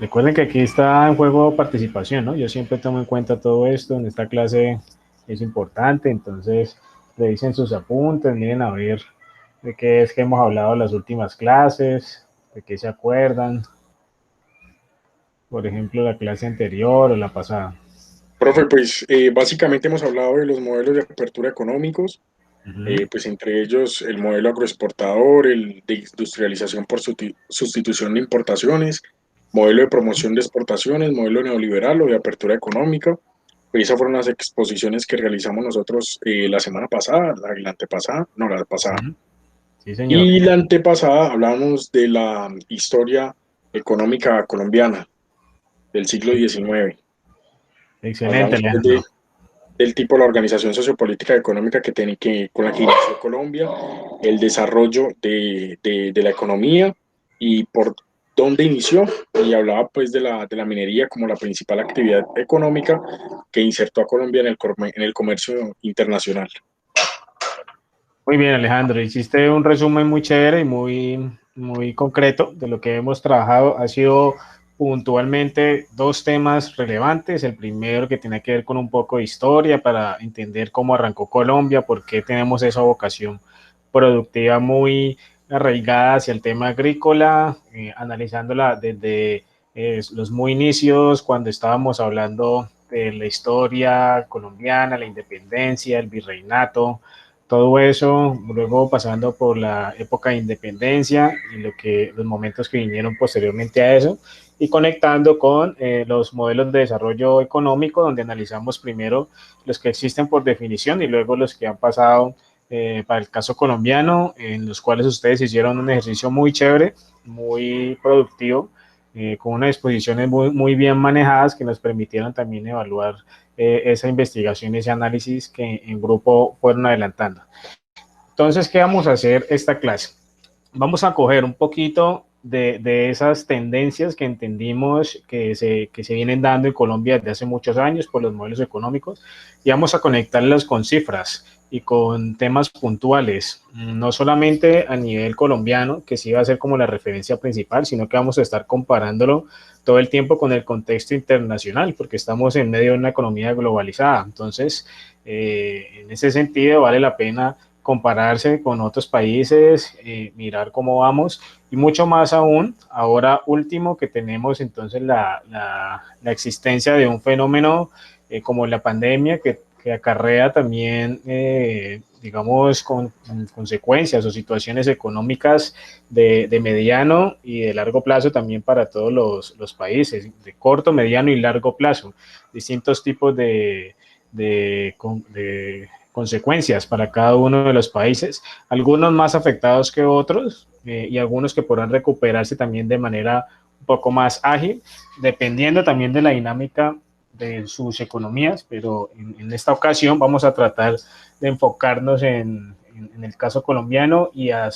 Recuerden que aquí está en juego participación, ¿no? Yo siempre tomo en cuenta todo esto, en esta clase es importante, entonces revisen sus apuntes, miren a ver de qué es que hemos hablado en las últimas clases, de qué se acuerdan, por ejemplo, la clase anterior o la pasada. Profe, pues básicamente hemos hablado de los modelos de apertura económicos, Ujú. pues entre ellos el modelo agroexportador, el de industrialización por sustitución de importaciones, modelo de promoción de exportaciones, modelo neoliberal o de apertura económica. Pues esas fueron las exposiciones que realizamos nosotros la semana pasada, la antepasada, no, la pasada. Ujú. Sí, señor. Y la antepasada hablamos de la historia económica colombiana del siglo XIX. Excelente, Hablamos pues, Alejandro. del tipo de la organización sociopolítica y económica con la que inició Colombia, el desarrollo de la economía y por dónde inició. Y hablaba pues de la minería como la principal actividad económica que insertó a Colombia en el comercio internacional. Muy bien, Alejandro. Hiciste un resumen muy chévere y muy concreto de lo que hemos trabajado. Ha sido puntualmente dos temas relevantes. El primero que tiene que ver con un poco de historia para entender cómo arrancó Colombia, por qué tenemos esa vocación productiva muy arraigada hacia el tema agrícola, analizándola desde los muy inicios, cuando estábamos hablando de la historia colombiana, la independencia, el virreinato, todo eso, luego pasando por la época de independencia y los momentos que vinieron posteriormente a eso, y conectando con los modelos de desarrollo económico, donde analizamos primero los que existen por definición y luego los que han pasado para el caso colombiano, en los cuales ustedes hicieron un ejercicio muy chévere, muy productivo, con unas exposiciones muy bien manejadas que nos permitieron también evaluar esa investigación, ese análisis que en grupo fueron adelantando. Entonces, ¿qué vamos a hacer esta clase? Vamos a coger un poquito de esas tendencias que entendimos que se vienen dando en Colombia desde hace muchos años por los modelos económicos y vamos a conectarlas con cifras y con temas puntuales, no solamente a nivel colombiano, que sí va a ser como la referencia principal, sino que vamos a estar comparándolo todo el tiempo con el contexto internacional, porque estamos en medio de una economía globalizada. Entonces, en ese sentido, vale la pena compararse con otros países, mirar cómo vamos y mucho más aún, ahora último que tenemos entonces la existencia de un fenómeno como la pandemia que acarrea también, digamos, con consecuencias o situaciones económicas de mediano y de largo plazo también para todos los países, de corto, mediano y largo plazo, distintos tipos de consecuencias para cada uno de los países, algunos más afectados que otros y algunos que podrán recuperarse también de manera un poco más ágil, dependiendo también de la dinámica de sus economías, pero en esta ocasión vamos a tratar de enfocarnos en el caso colombiano y a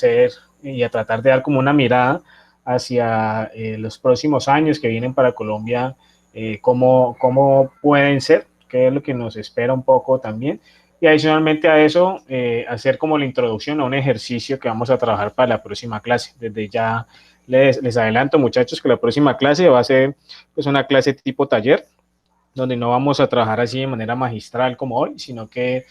tratar de dar como una mirada hacia los próximos años que vienen para Colombia, cómo pueden ser, qué es lo que nos espera un poco también. Y adicionalmente a eso, hacer como la introducción a un ejercicio que vamos a trabajar para la próxima clase. Desde ya les adelanto, muchachos, que la próxima clase va a ser pues, una clase tipo taller, donde no vamos a trabajar así de manera magistral como hoy, sino que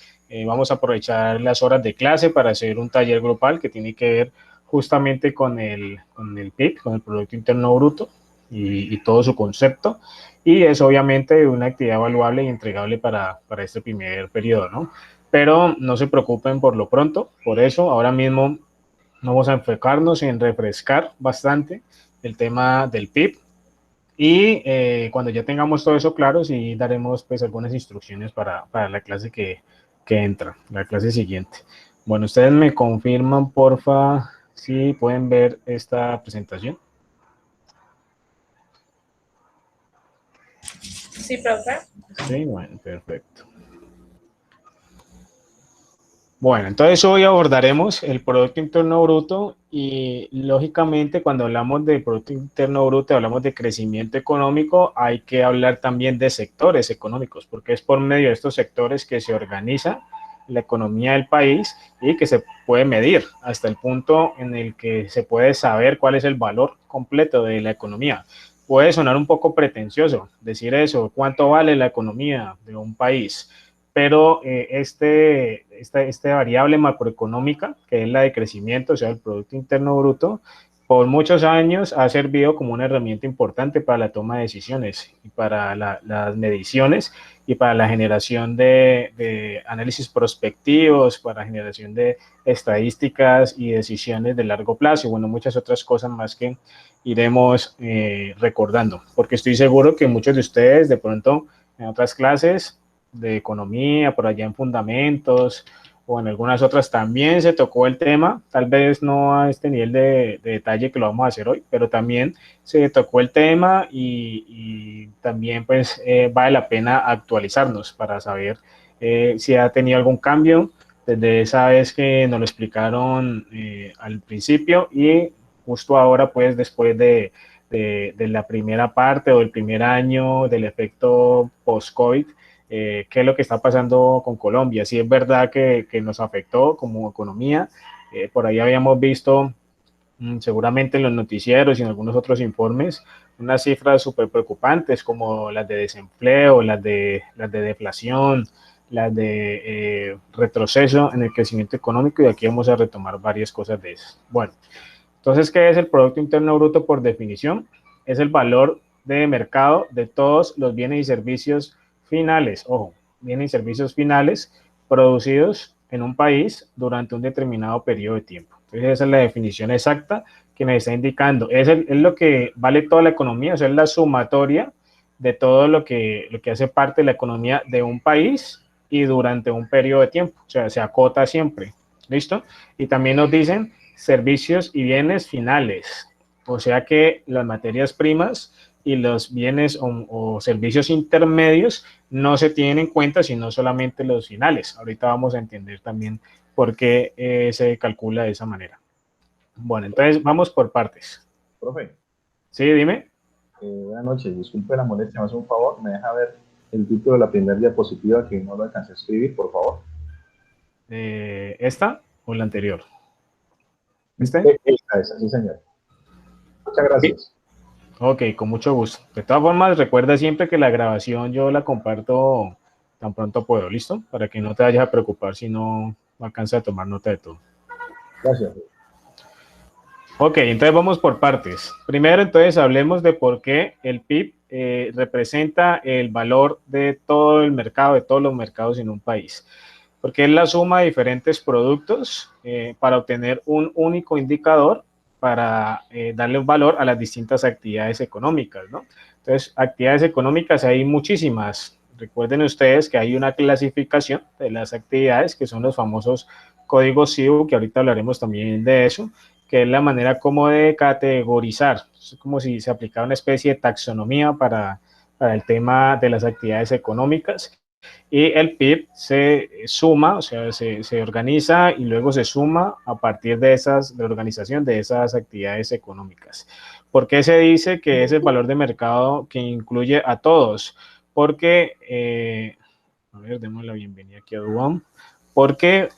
vamos a aprovechar las horas de clase para hacer un taller grupal que tiene que ver justamente con el PIB, con el Producto Interno Bruto y todo su concepto. Y es obviamente una actividad evaluable y entregable para este primer periodo, ¿no? Pero no se preocupen por lo pronto, por eso ahora mismo vamos a enfocarnos en refrescar bastante el tema del PIB, y cuando ya tengamos todo eso claro, sí daremos pues algunas instrucciones para la clase que entra, la clase siguiente. Bueno, ustedes me confirman, porfa, si pueden ver esta presentación. Sí, profe. Sí, bueno, perfecto. Bueno, entonces hoy abordaremos el Producto Interno Bruto y lógicamente cuando hablamos de Producto Interno Bruto, hablamos de crecimiento económico, hay que hablar también de sectores económicos, porque es por medio de estos sectores que se organiza la economía del país y que se puede medir hasta el punto en el que se puede saber cuál es el valor completo de la economía. puede sonar un poco pretencioso decir eso, cuánto vale la economía de un país, pero esta variable macroeconómica, que es la de crecimiento, o sea, el Producto Interno Bruto, por muchos años ha servido como una herramienta importante para la toma de decisiones y para las mediciones y para la generación de análisis prospectivos, para la generación de estadísticas y decisiones de largo plazo y bueno, muchas otras cosas más que iremos recordando, porque estoy seguro que muchos de ustedes de pronto en otras clases de economía, por allá en fundamentos o en algunas otras también se tocó el tema, tal vez no a este nivel de detalle que lo vamos a hacer hoy, pero también se tocó el tema y también pues vale la pena actualizarnos para saber si ha tenido algún cambio desde esa vez que nos lo explicaron al principio y justo ahora pues después de la primera parte o el primer año del efecto post-COVID, qué es lo que está pasando con Colombia. Si es verdad que nos afectó como economía, por ahí habíamos visto seguramente en los noticieros y en algunos otros informes unas cifras súper preocupantes como las de desempleo, las de deflación, las de retroceso en el crecimiento económico y aquí vamos a retomar varias cosas de esas. Bueno, entonces, ¿qué es el Producto Interno Bruto por definición? Es el valor de mercado de todos los bienes y servicios finales, ojo, bienes y servicios finales producidos en un país durante un determinado periodo de tiempo. Entonces, esa es la definición exacta que me está indicando. Es lo que vale toda la economía, o sea, es la sumatoria de todo lo que hace parte de la economía de un país y durante un periodo de tiempo, o sea, se acota siempre. ¿Listo? Y también nos dicen servicios y bienes finales, o sea que las materias primas y los bienes o servicios intermedios no se tienen en cuenta, sino solamente los finales. Ahorita vamos a entender también por qué se calcula de esa manera. Bueno, entonces vamos por partes. Profe, Sí, dime. buenas noches, disculpe la molestia, me hace un favor, me deja ver el título de la primera diapositiva que no lo alcancé a escribir, por favor. ¿Esta o la anterior? ¿Este? Esa, sí, señor. Muchas gracias. Ok, con mucho gusto. De todas formas, recuerda siempre que la grabación yo la comparto tan pronto puedo, ¿listo? Para que no te vayas a preocupar si no alcanza a tomar nota de todo. Gracias. Ok, entonces vamos por partes. Primero, entonces, hablemos de por qué el PIB representa el valor de todo el mercado, de todos los mercados en un país. Porque es la suma de diferentes productos para obtener un único indicador para darle un valor a las distintas actividades económicas, ¿no? Entonces, actividades económicas hay muchísimas. Recuerden ustedes que hay una clasificación de las actividades que son los famosos códigos CIU, que ahorita hablaremos también de eso, que es la manera como de categorizar. Es como si se aplicara una especie de taxonomía para el tema de las actividades económicas. Y el PIB se suma, o sea, se organiza y luego se suma a partir de la organización de esas actividades económicas. ¿Por qué se dice que es el valor de mercado que incluye a todos? Porque, a ver, demos la bienvenida aquí a Duan, porque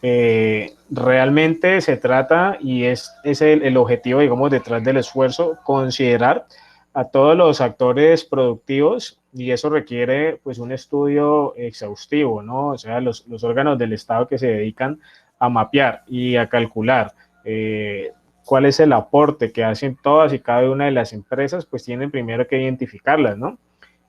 realmente se trata y es el objetivo, digamos, detrás del esfuerzo, considerar a todos los actores productivos y eso requiere pues un estudio exhaustivo, ¿no? O sea, los órganos del Estado que se dedican a mapear y a calcular cuál es el aporte que hacen todas y cada una de las empresas, pues tienen primero que identificarlas, ¿no?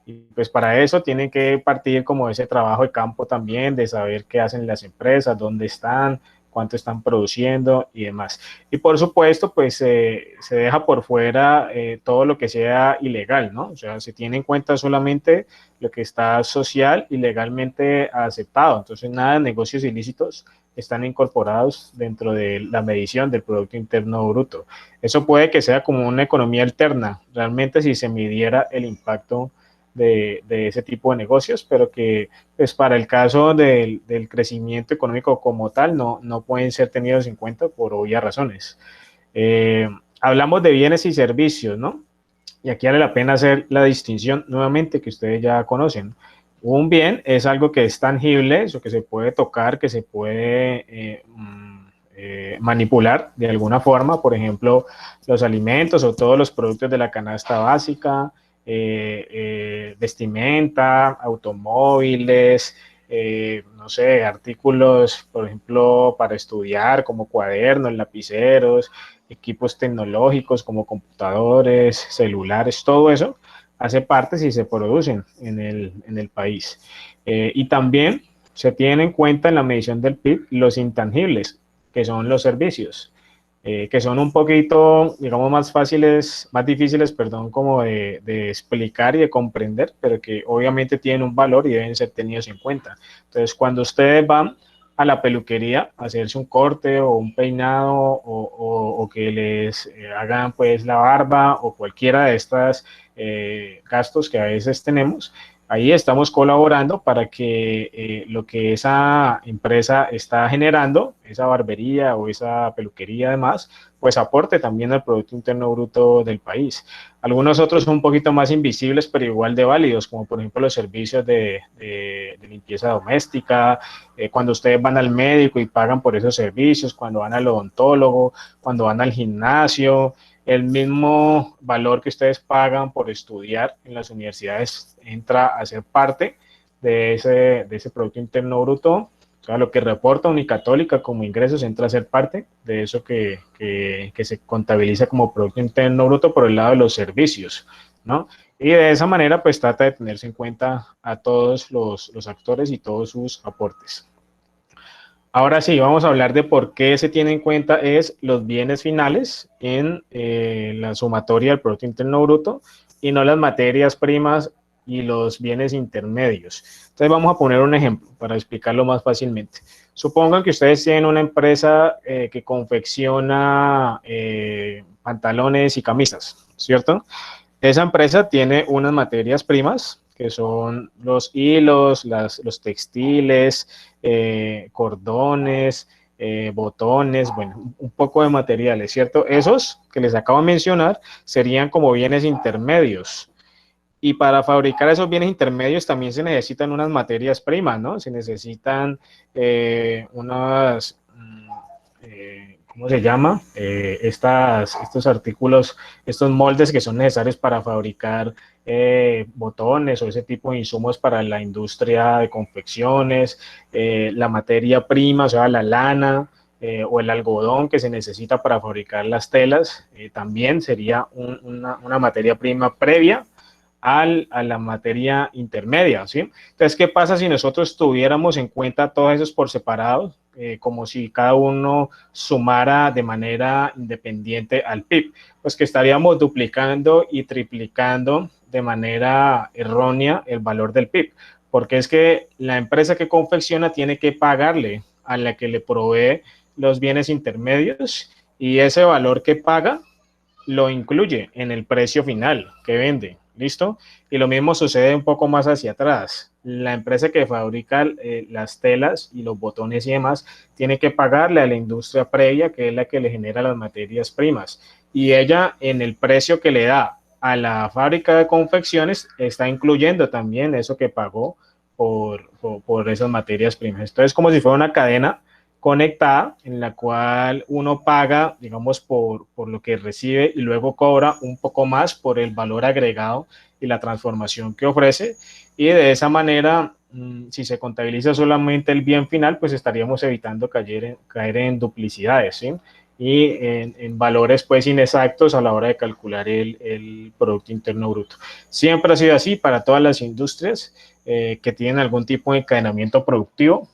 Y pues para eso tienen que partir como ese trabajo de campo también, de saber qué hacen las empresas, dónde están, cuánto están produciendo y demás. Y por supuesto, pues se deja por fuera todo lo que sea ilegal, ¿no? O sea, se tiene en cuenta solamente lo que está social y legalmente aceptado. Entonces, nada de negocios ilícitos están incorporados dentro de la medición del Producto Interno Bruto. Eso puede que sea como una economía alterna, realmente si se midiera el impacto de ese tipo de negocios, pero que pues para el caso del crecimiento económico como tal no pueden ser tenidos en cuenta por obvias razones. Hablamos de bienes y servicios, ¿no? Y aquí vale la pena hacer la distinción nuevamente que ustedes ya conocen. Un bien es algo que es tangible, eso que se puede tocar, que se puede manipular de alguna forma, por ejemplo, los alimentos o todos los productos de la canasta básica, vestimenta, automóviles, no sé, artículos, por ejemplo, para estudiar, como cuadernos, lapiceros, equipos tecnológicos como computadores, celulares, todo eso hace parte si se producen en el país. Y también se tiene en cuenta en la medición del PIB los intangibles, que son los servicios, que son un poquito, digamos, más fáciles, más difíciles, perdón, como de explicar y de comprender, pero que obviamente tienen un valor y deben ser tenidos en cuenta. Entonces, cuando ustedes van a la peluquería a hacerse un corte o un peinado o que les hagan pues la barba o cualquiera de estas gastos que a veces tenemos, ahí estamos colaborando para que lo que esa empresa está generando, esa barbería o esa peluquería además, pues aporte también al Producto Interno Bruto del país. Algunos otros son un poquito más invisibles, pero igual de válidos, como por ejemplo los servicios de limpieza doméstica, cuando ustedes van al médico y pagan por esos servicios, cuando van al odontólogo, cuando van al gimnasio, el mismo valor que ustedes pagan por estudiar en las universidades entra a ser parte de ese Producto Interno Bruto. O sea, lo que reporta Unicatólica como ingresos entra a ser parte de eso que se contabiliza como Producto Interno Bruto por el lado de los servicios, ¿no? Y de esa manera, pues trata de tenerse en cuenta a todos los actores y todos sus aportes. Ahora sí, vamos a hablar de por qué se tiene en cuenta es los bienes finales en la sumatoria del Producto Interno Bruto y no las materias primas y los bienes intermedios. Entonces vamos a poner un ejemplo para explicarlo más fácilmente. Supongan que ustedes tienen una empresa que confecciona pantalones y camisas, ¿cierto? Esa empresa tiene unas materias primas que son los hilos, los textiles, cordones, botones, bueno, un poco de materiales, ¿cierto? Esos que les acabo de mencionar serían como bienes intermedios. Y para fabricar esos bienes intermedios también se necesitan unas materias primas, ¿no? Se necesitan ¿cómo se llama? Estos artículos, estos moldes que son necesarios para fabricar botones o ese tipo de insumos para la industria de confecciones, la materia prima, o sea, la lana, o el algodón que se necesita para fabricar las telas, también sería una materia prima previa a la materia intermedia, ¿sí? Entonces, ¿qué pasa si nosotros tuviéramos en cuenta todos esos por separado, como si cada uno sumara de manera independiente al PIB? Pues que estaríamos duplicando y triplicando de manera errónea el valor del PIB, porque es que la empresa que confecciona tiene que pagarle a la que le provee los bienes intermedios y ese valor que paga lo incluye en el precio final que vende. ¿Listo? Y lo mismo sucede un poco más hacia atrás. La empresa que fabrica las telas y los botones y demás tiene que pagarle a la industria previa, que es la que le genera las materias primas. Y ella, en el precio que le da a la fábrica de confecciones, está incluyendo también eso que pagó por esas materias primas. Entonces, como si fuera una cadena conectada en la cual uno paga, digamos, por lo que recibe y luego cobra un poco más por el valor agregado y la transformación que ofrece. Y de esa manera, si se contabiliza solamente el bien final, pues estaríamos evitando caer en duplicidades, ¿sí? Y en valores pues inexactos a la hora de calcular el Producto Interno Bruto. Siempre ha sido así para todas las industrias que tienen algún tipo de encadenamiento productivo.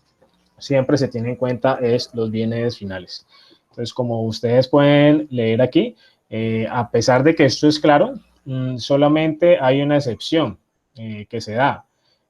Siempre se tiene en cuenta es los bienes finales. Entonces, como ustedes pueden leer aquí, a pesar de que esto es claro, solamente hay una excepción que se da.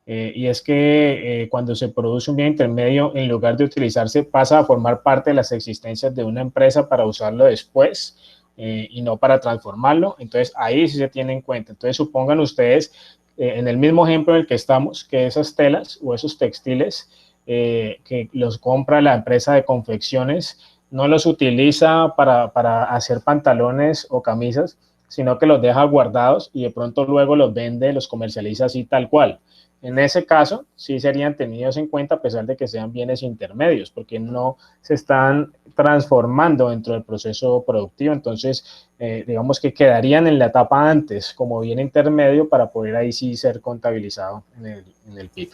Y es que cuando se produce un bien intermedio, en lugar de utilizarse, pasa a formar parte de las existencias de una empresa para usarlo después y no para transformarlo. Entonces, ahí sí se tiene en cuenta. Entonces, supongan ustedes, en el mismo ejemplo en el que estamos, que esas telas o esos textiles que los compra la empresa de confecciones, no los utiliza para hacer pantalones o camisas, sino que los deja guardados y de pronto luego los vende, los comercializa así tal cual. En ese caso, sí serían tenidos en cuenta a pesar de que sean bienes intermedios, porque no se están transformando dentro del proceso productivo, entonces digamos que quedarían en la etapa antes como bien intermedio para poder ahí sí ser contabilizado en el PIB.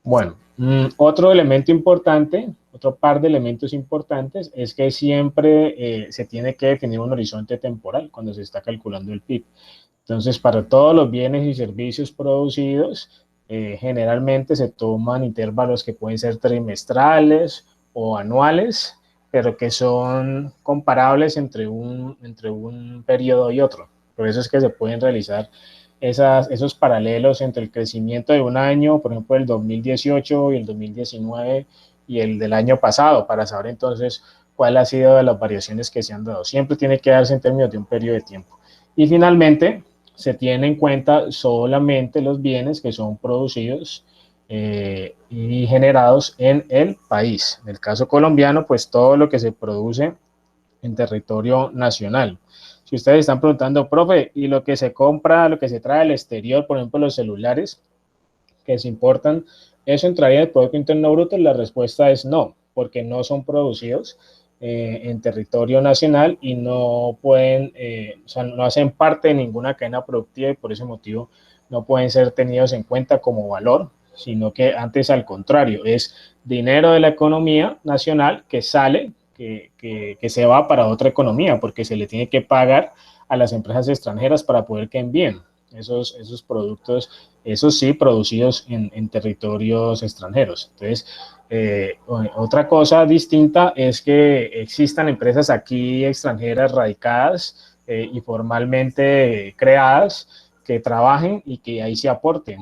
Bueno, otro elemento importante, otro par de elementos importantes es que siempre se tiene que definir un horizonte temporal cuando se está calculando el PIB. Entonces, para todos los bienes y servicios producidos, generalmente se toman intervalos que pueden ser trimestrales o anuales, pero que son comparables entre un periodo y otro. Por eso es que se pueden realizar esos paralelos entre el crecimiento de un año, por ejemplo, el 2018 y el 2019 y el del año pasado, para saber entonces cuál ha sido de las variaciones que se han dado. Siempre tiene que darse en términos de un periodo de tiempo. Y finalmente, se tiene en cuenta solamente los bienes que son producidos y generados en el país. En el caso colombiano, pues todo lo que se produce en territorio nacional. Si ustedes están preguntando, profe, ¿y lo que se compra, lo que se trae del exterior, por ejemplo, los celulares que se importan, eso entraría en el Producto Interno Bruto? La respuesta es no, porque no son producidos en territorio nacional y no pueden, o sea, no hacen parte de ninguna cadena productiva y por ese motivo no pueden ser tenidos en cuenta como valor, sino que antes al contrario, es dinero de la economía nacional que sale, que se va para otra economía, porque se le tiene que pagar a las empresas extranjeras para poder que envíen esos productos, esos sí, producidos en territorios extranjeros. Entonces, otra cosa distinta es que existan empresas aquí extranjeras radicadas y formalmente creadas que trabajen y que ahí se aporten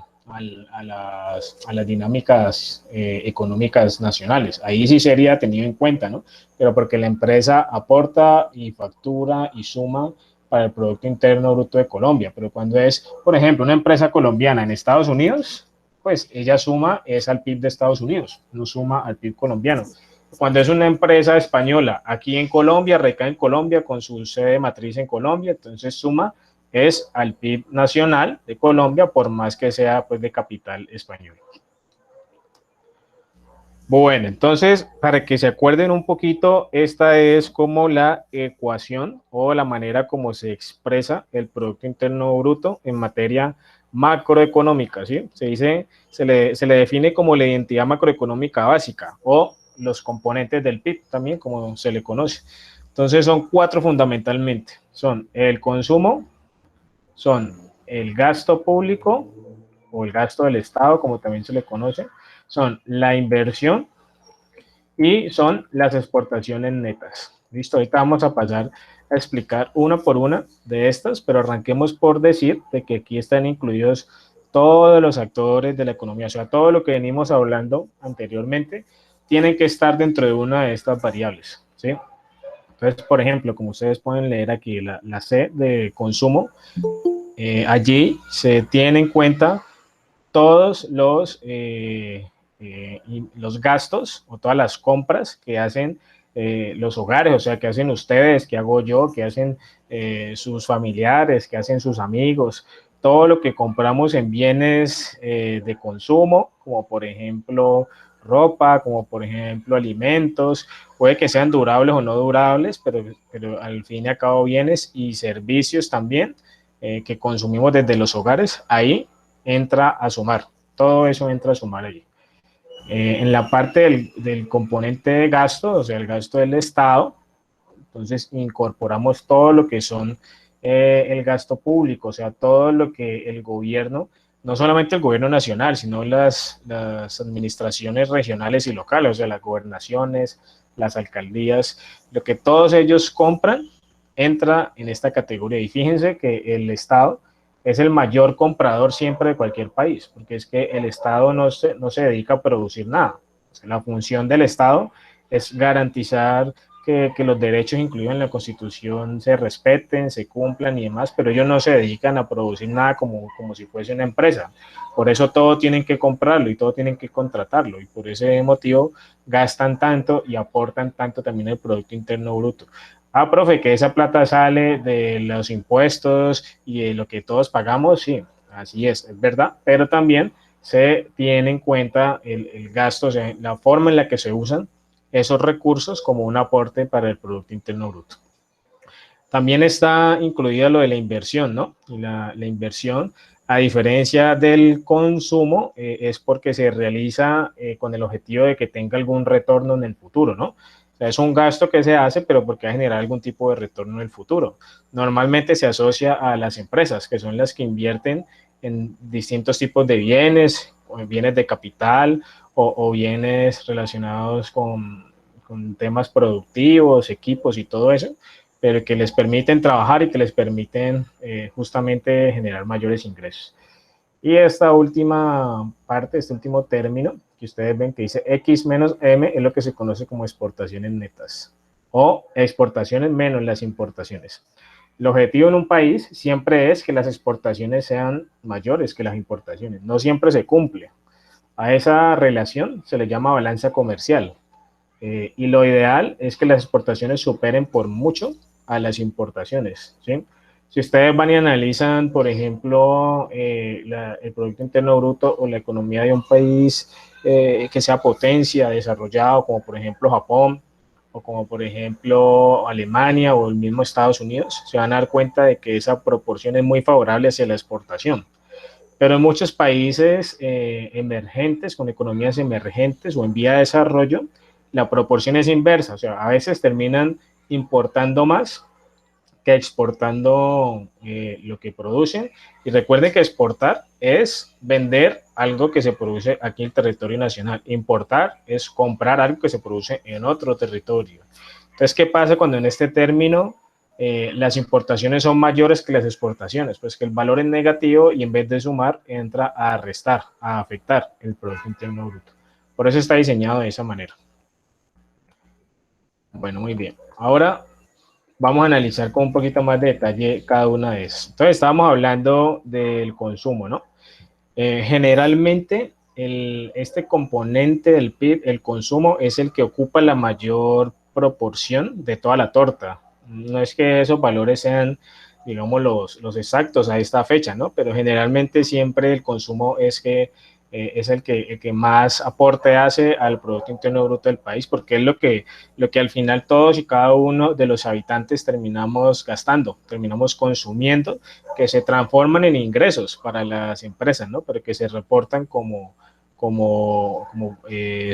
a las dinámicas económicas nacionales. Ahí sí sería tenido en cuenta, ¿no? Pero porque la empresa aporta y factura y suma para el Producto Interno Bruto de Colombia. Pero cuando es, por ejemplo, una empresa colombiana en Estados Unidos, pues ella suma es al PIB de Estados Unidos, no suma al PIB colombiano. Cuando es una empresa española aquí en Colombia, recae en Colombia con su sede matriz en Colombia, entonces suma es al PIB nacional de Colombia, por más que sea pues de capital español. Bueno, entonces, para que se acuerden un poquito, esta es como la ecuación o la manera como se expresa el Producto Interno Bruto en materia macroeconómica, ¿sí? Se le define como la identidad macroeconómica básica o los componentes del PIB también, como se le conoce. Entonces, son cuatro fundamentalmente. Son el consumo, son el gasto público o el gasto del Estado, como también se le conoce, son la inversión y son las exportaciones netas. Listo, ahorita vamos a pasar a explicar una por una de estas, pero arranquemos por decir de que aquí están incluidos todos los actores de la economía, o sea, todo lo que venimos hablando anteriormente tienen que estar dentro de una de estas variables, ¿sí? Entonces, por ejemplo, como ustedes pueden leer aquí, la C de consumo, allí se tiene en cuenta todos los gastos o todas las compras que hacen los hogares, o sea, que hacen ustedes, que hago yo, que hacen sus familiares, que hacen sus amigos, todo lo que compramos en bienes de consumo, como por ejemplo ropa, como por ejemplo alimentos, puede que sean durables o no durables, pero al fin y al cabo bienes y servicios también que consumimos desde los hogares, ahí entra a sumar, todo eso entra a sumar allí. En la parte del componente de gasto, o sea, el gasto del Estado, entonces incorporamos todo lo que son el gasto público, o sea, todo lo que el gobierno, no solamente el gobierno nacional, sino las administraciones regionales y locales, o sea, las gobernaciones, las alcaldías, lo que todos ellos compran entra en esta categoría. Y fíjense que el Estado es el mayor comprador siempre de cualquier país, porque es que el Estado no se dedica a producir nada. O sea, la función del Estado es garantizar que los derechos incluidos en la Constitución se respeten, se cumplan y demás, pero ellos no se dedican a producir nada como si fuese una empresa. Por eso todo tienen que comprarlo y todo tienen que contratarlo, y por ese motivo gastan tanto y aportan tanto también el Producto Interno Bruto. Ah, profe, que esa plata sale de los impuestos y de lo que todos pagamos, sí, así es verdad, pero también se tiene en cuenta el gasto, o sea, la forma en la que se usan esos recursos como un aporte para el Producto Interno Bruto. También está incluida lo de la inversión, ¿no? Y la inversión, a diferencia del consumo, es porque se realiza con el objetivo de que tenga algún retorno en el futuro, ¿no? O sea, es un gasto que se hace, pero porque va a generar algún tipo de retorno en el futuro. Normalmente se asocia a las empresas, que son las que invierten en distintos tipos de bienes, o bienes de capital o bienes relacionados con temas productivos, equipos y todo eso, pero que les permiten trabajar y que les permiten justamente generar mayores ingresos. Y esta última parte, este último término que ustedes ven que dice X menos M es lo que se conoce como exportaciones netas o exportaciones menos las importaciones. El objetivo en un país siempre es que las exportaciones sean mayores que las importaciones. No siempre se cumple. A esa relación se le llama balanza comercial. Y lo ideal es que las exportaciones superen por mucho a las importaciones, ¿sí? Si ustedes van y analizan, por ejemplo, el Producto Interno Bruto o la economía de un país que sea potencia, desarrollado, como por ejemplo Japón, o como por ejemplo Alemania o el mismo Estados Unidos, se van a dar cuenta de que esa proporción es muy favorable hacia la exportación. Pero en muchos países emergentes, con economías emergentes o en vía de desarrollo, la proporción es inversa. O sea, a veces terminan importando más que exportando lo que producen. Y recuerden que exportar es vender algo que se produce aquí en el territorio nacional. Importar es comprar algo que se produce en otro territorio. Entonces, ¿qué pasa cuando en este término las importaciones son mayores que las exportaciones? Pues que el valor es negativo y en vez de sumar entra a restar, a afectar el Producto Interno Bruto. Por eso está diseñado de esa manera. Bueno, muy bien. Ahora vamos a analizar con un poquito más de detalle cada una de esas. Entonces, estábamos hablando del consumo, ¿no? Generalmente, este componente del PIB, el consumo, es el que ocupa la mayor proporción de toda la torta. No es que esos valores sean, digamos, los exactos a esta fecha, ¿no? Pero generalmente siempre el consumo es el que más aporte hace al Producto Interno Bruto del país, porque es lo que al final todos y cada uno de los habitantes terminamos gastando, terminamos consumiendo, que se transforman en ingresos para las empresas, ¿no? Pero que se reportan como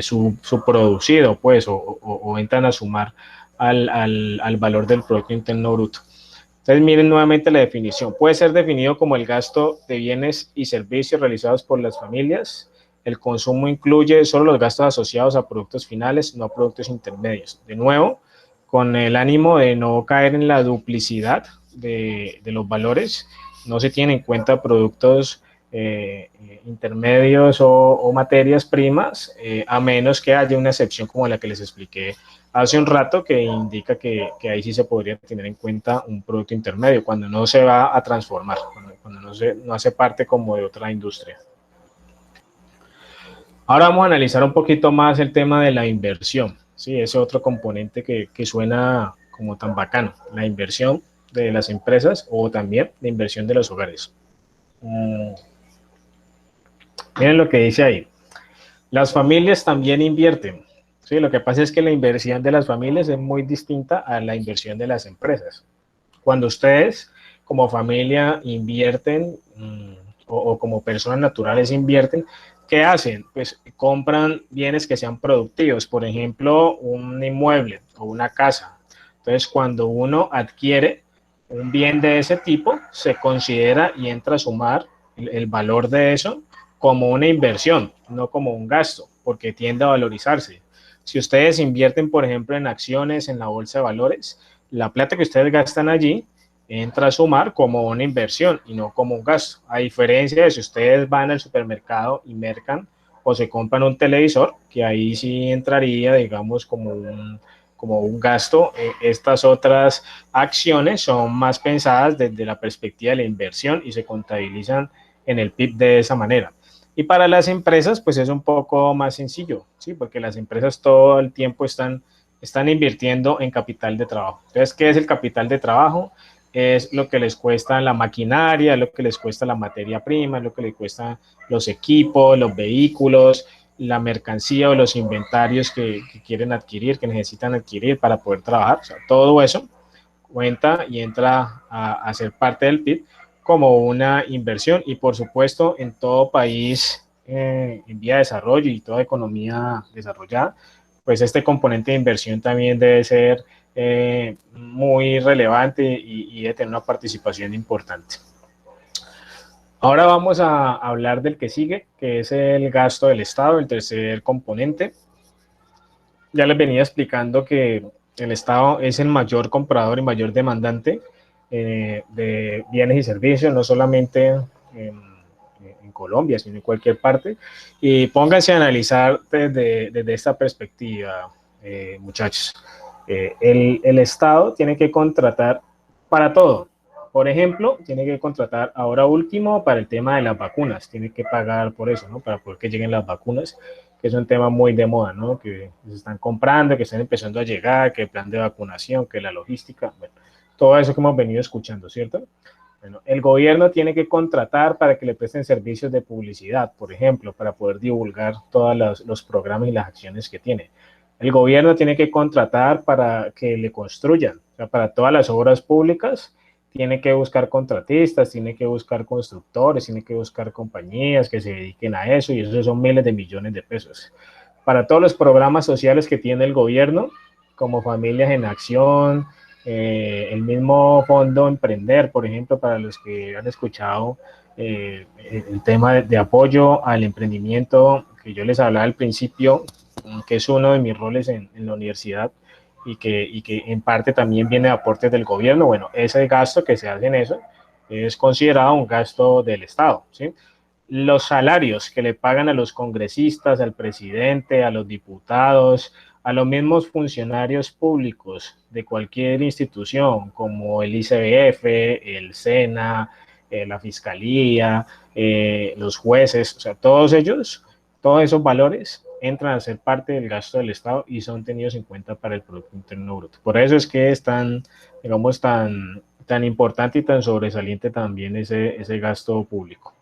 su producido, pues, o entran a sumar al valor del Producto Interno Bruto. Entonces, miren nuevamente la definición. Puede ser definido como el gasto de bienes y servicios realizados por las familias. El consumo incluye solo los gastos asociados a productos finales, no a productos intermedios. De nuevo, con el ánimo de no caer en la duplicidad de los valores, no se tienen en cuenta productos intermedios o materias primas, a menos que haya una excepción como la que les expliqué hace un rato, que indica que ahí sí se podría tener en cuenta un producto intermedio, cuando no se va a transformar, cuando no hace parte como de otra industria. Ahora vamos a analizar un poquito más el tema de la inversión, ¿sí? Ese otro componente que suena como tan bacano, la inversión de las empresas o también la inversión de los hogares. Miren lo que dice ahí. Las familias también invierten. Sí, lo que pasa es que la inversión de las familias es muy distinta a la inversión de las empresas. Cuando ustedes como familia invierten o como personas naturales invierten, ¿qué hacen? Pues compran bienes que sean productivos, por ejemplo, un inmueble o una casa. Entonces, cuando uno adquiere un bien de ese tipo, se considera y entra a sumar el valor de eso como una inversión, no como un gasto, porque tiende a valorizarse. Si ustedes invierten, por ejemplo, en acciones en la bolsa de valores, la plata que ustedes gastan allí entra a sumar como una inversión y no como un gasto. A diferencia de si ustedes van al supermercado y mercan o se compran un televisor, que ahí sí entraría, digamos, como un gasto. Estas otras acciones son más pensadas desde la perspectiva de la inversión y se contabilizan en el PIB de esa manera. Y para las empresas, pues es un poco más sencillo, ¿sí? Porque las empresas todo el tiempo están están invirtiendo en capital de trabajo. Entonces, ¿qué es el capital de trabajo? Es lo que les cuesta la maquinaria, es lo que les cuesta la materia prima, es lo que les cuesta los equipos, los vehículos, la mercancía o los inventarios que quieren adquirir, que necesitan adquirir para poder trabajar. O sea, todo eso cuenta y entra a ser parte del PIB como una inversión, y por supuesto en todo país en vía de desarrollo y toda economía desarrollada, pues este componente de inversión también debe ser muy relevante y debe tener una participación importante. Ahora vamos a hablar del que sigue, que es el gasto del Estado, el tercer componente. Ya les venía explicando que el Estado es el mayor comprador y mayor demandante de bienes y servicios, no solamente en Colombia, sino en cualquier parte. Y pónganse a analizar desde esta perspectiva, muchachos. El Estado tiene que contratar para todo. Por ejemplo, tiene que contratar ahora último para el tema de las vacunas. Tiene que pagar por eso, ¿no? Para poder que lleguen las vacunas, que es un tema muy de moda, ¿no? Que se están comprando, que están empezando a llegar, que el plan de vacunación, que la logística, bueno, todo eso que hemos venido escuchando, ¿cierto? Bueno, el gobierno tiene que contratar para que le presten servicios de publicidad, por ejemplo, para poder divulgar todos los programas y las acciones que tiene. El gobierno tiene que contratar para que le construyan, o sea, para todas las obras públicas, tiene que buscar contratistas, tiene que buscar constructores, tiene que buscar compañías que se dediquen a eso, y eso son miles de millones de pesos. Para todos los programas sociales que tiene el gobierno, como Familias en Acción, el mismo Fondo Emprender, por ejemplo, para los que han escuchado el tema de apoyo al emprendimiento que yo les hablaba al principio, que es uno de mis roles en la universidad, y que en parte también viene de aportes del gobierno. Bueno, ese gasto que se hace en eso es considerado un gasto del Estado, ¿sí? Los salarios que le pagan a los congresistas, al presidente, a los diputados, a los mismos funcionarios públicos de cualquier institución, como el ICBF, el SENA, la Fiscalía, los jueces, o sea, todos ellos, todos esos valores entran a ser parte del gasto del Estado y son tenidos en cuenta para el Producto Interno Bruto. Por eso es que es tan, digamos, tan importante y tan sobresaliente también ese gasto público.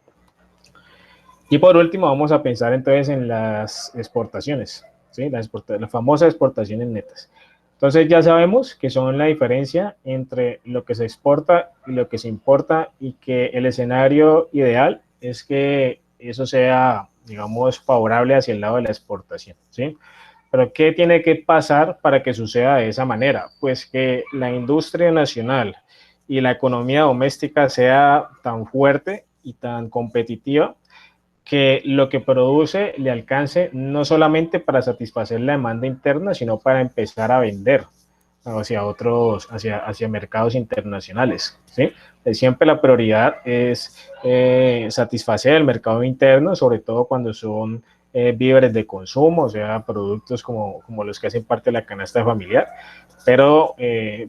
Y por último, vamos a pensar entonces en las exportaciones, ¿sí? Las famosas exportaciones netas. Entonces ya sabemos que son la diferencia entre lo que se exporta y lo que se importa, y que el escenario ideal es que eso sea, digamos, favorable hacia el lado de la exportación, ¿sí? Pero ¿qué tiene que pasar para que suceda de esa manera? Pues que la industria nacional y la economía doméstica sea tan fuerte y tan competitiva que lo que produce le alcance no solamente para satisfacer la demanda interna, sino para empezar a vender hacia mercados internacionales, ¿sí? Siempre la prioridad es satisfacer el mercado interno, sobre todo cuando son víveres de consumo, o sea, productos como los que hacen parte de la canasta familiar, pero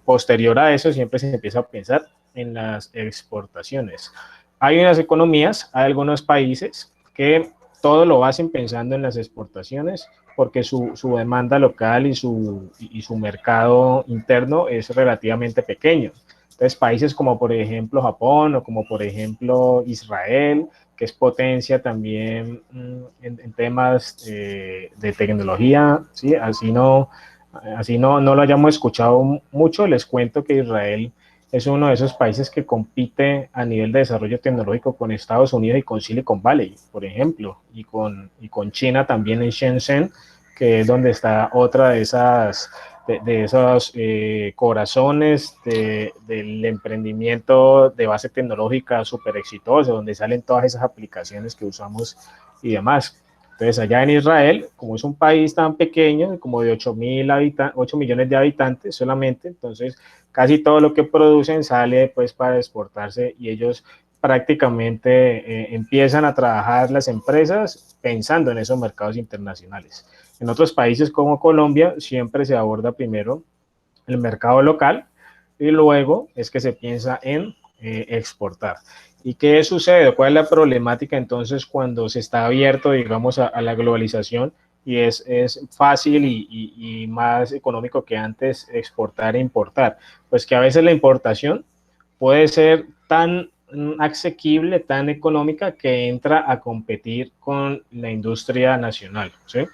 posterior a eso siempre se empieza a pensar en las exportaciones. Hay unas economías, hay algunos países que todo lo hacen pensando en las exportaciones, porque su demanda local y su mercado interno es relativamente pequeño. Entonces, países como por ejemplo Japón, o como por ejemplo Israel, que es potencia también en temas de tecnología, ¿sí? Así no lo hayamos escuchado mucho, les cuento que Israel es uno de esos países que compite a nivel de desarrollo tecnológico con Estados Unidos y con Silicon Valley, por ejemplo, y con China también en Shenzhen, que es donde está otra de esos corazones del emprendimiento de base tecnológica súper exitoso, donde salen todas esas aplicaciones que usamos y demás. Entonces, allá en Israel, como es un país tan pequeño, como de 8 millones de habitantes solamente, entonces casi todo lo que producen sale pues para exportarse, y ellos prácticamente empiezan a trabajar las empresas pensando en esos mercados internacionales. En otros países como Colombia siempre se aborda primero el mercado local y luego es que se piensa en exportar. ¿Y qué sucede? ¿Cuál es la problemática entonces cuando se está abierto, digamos, a la globalización? y es fácil y más económico que antes exportar e importar. Pues que a veces la importación puede ser tan asequible, tan económica, que entra a competir con la industria nacional, ¿sí?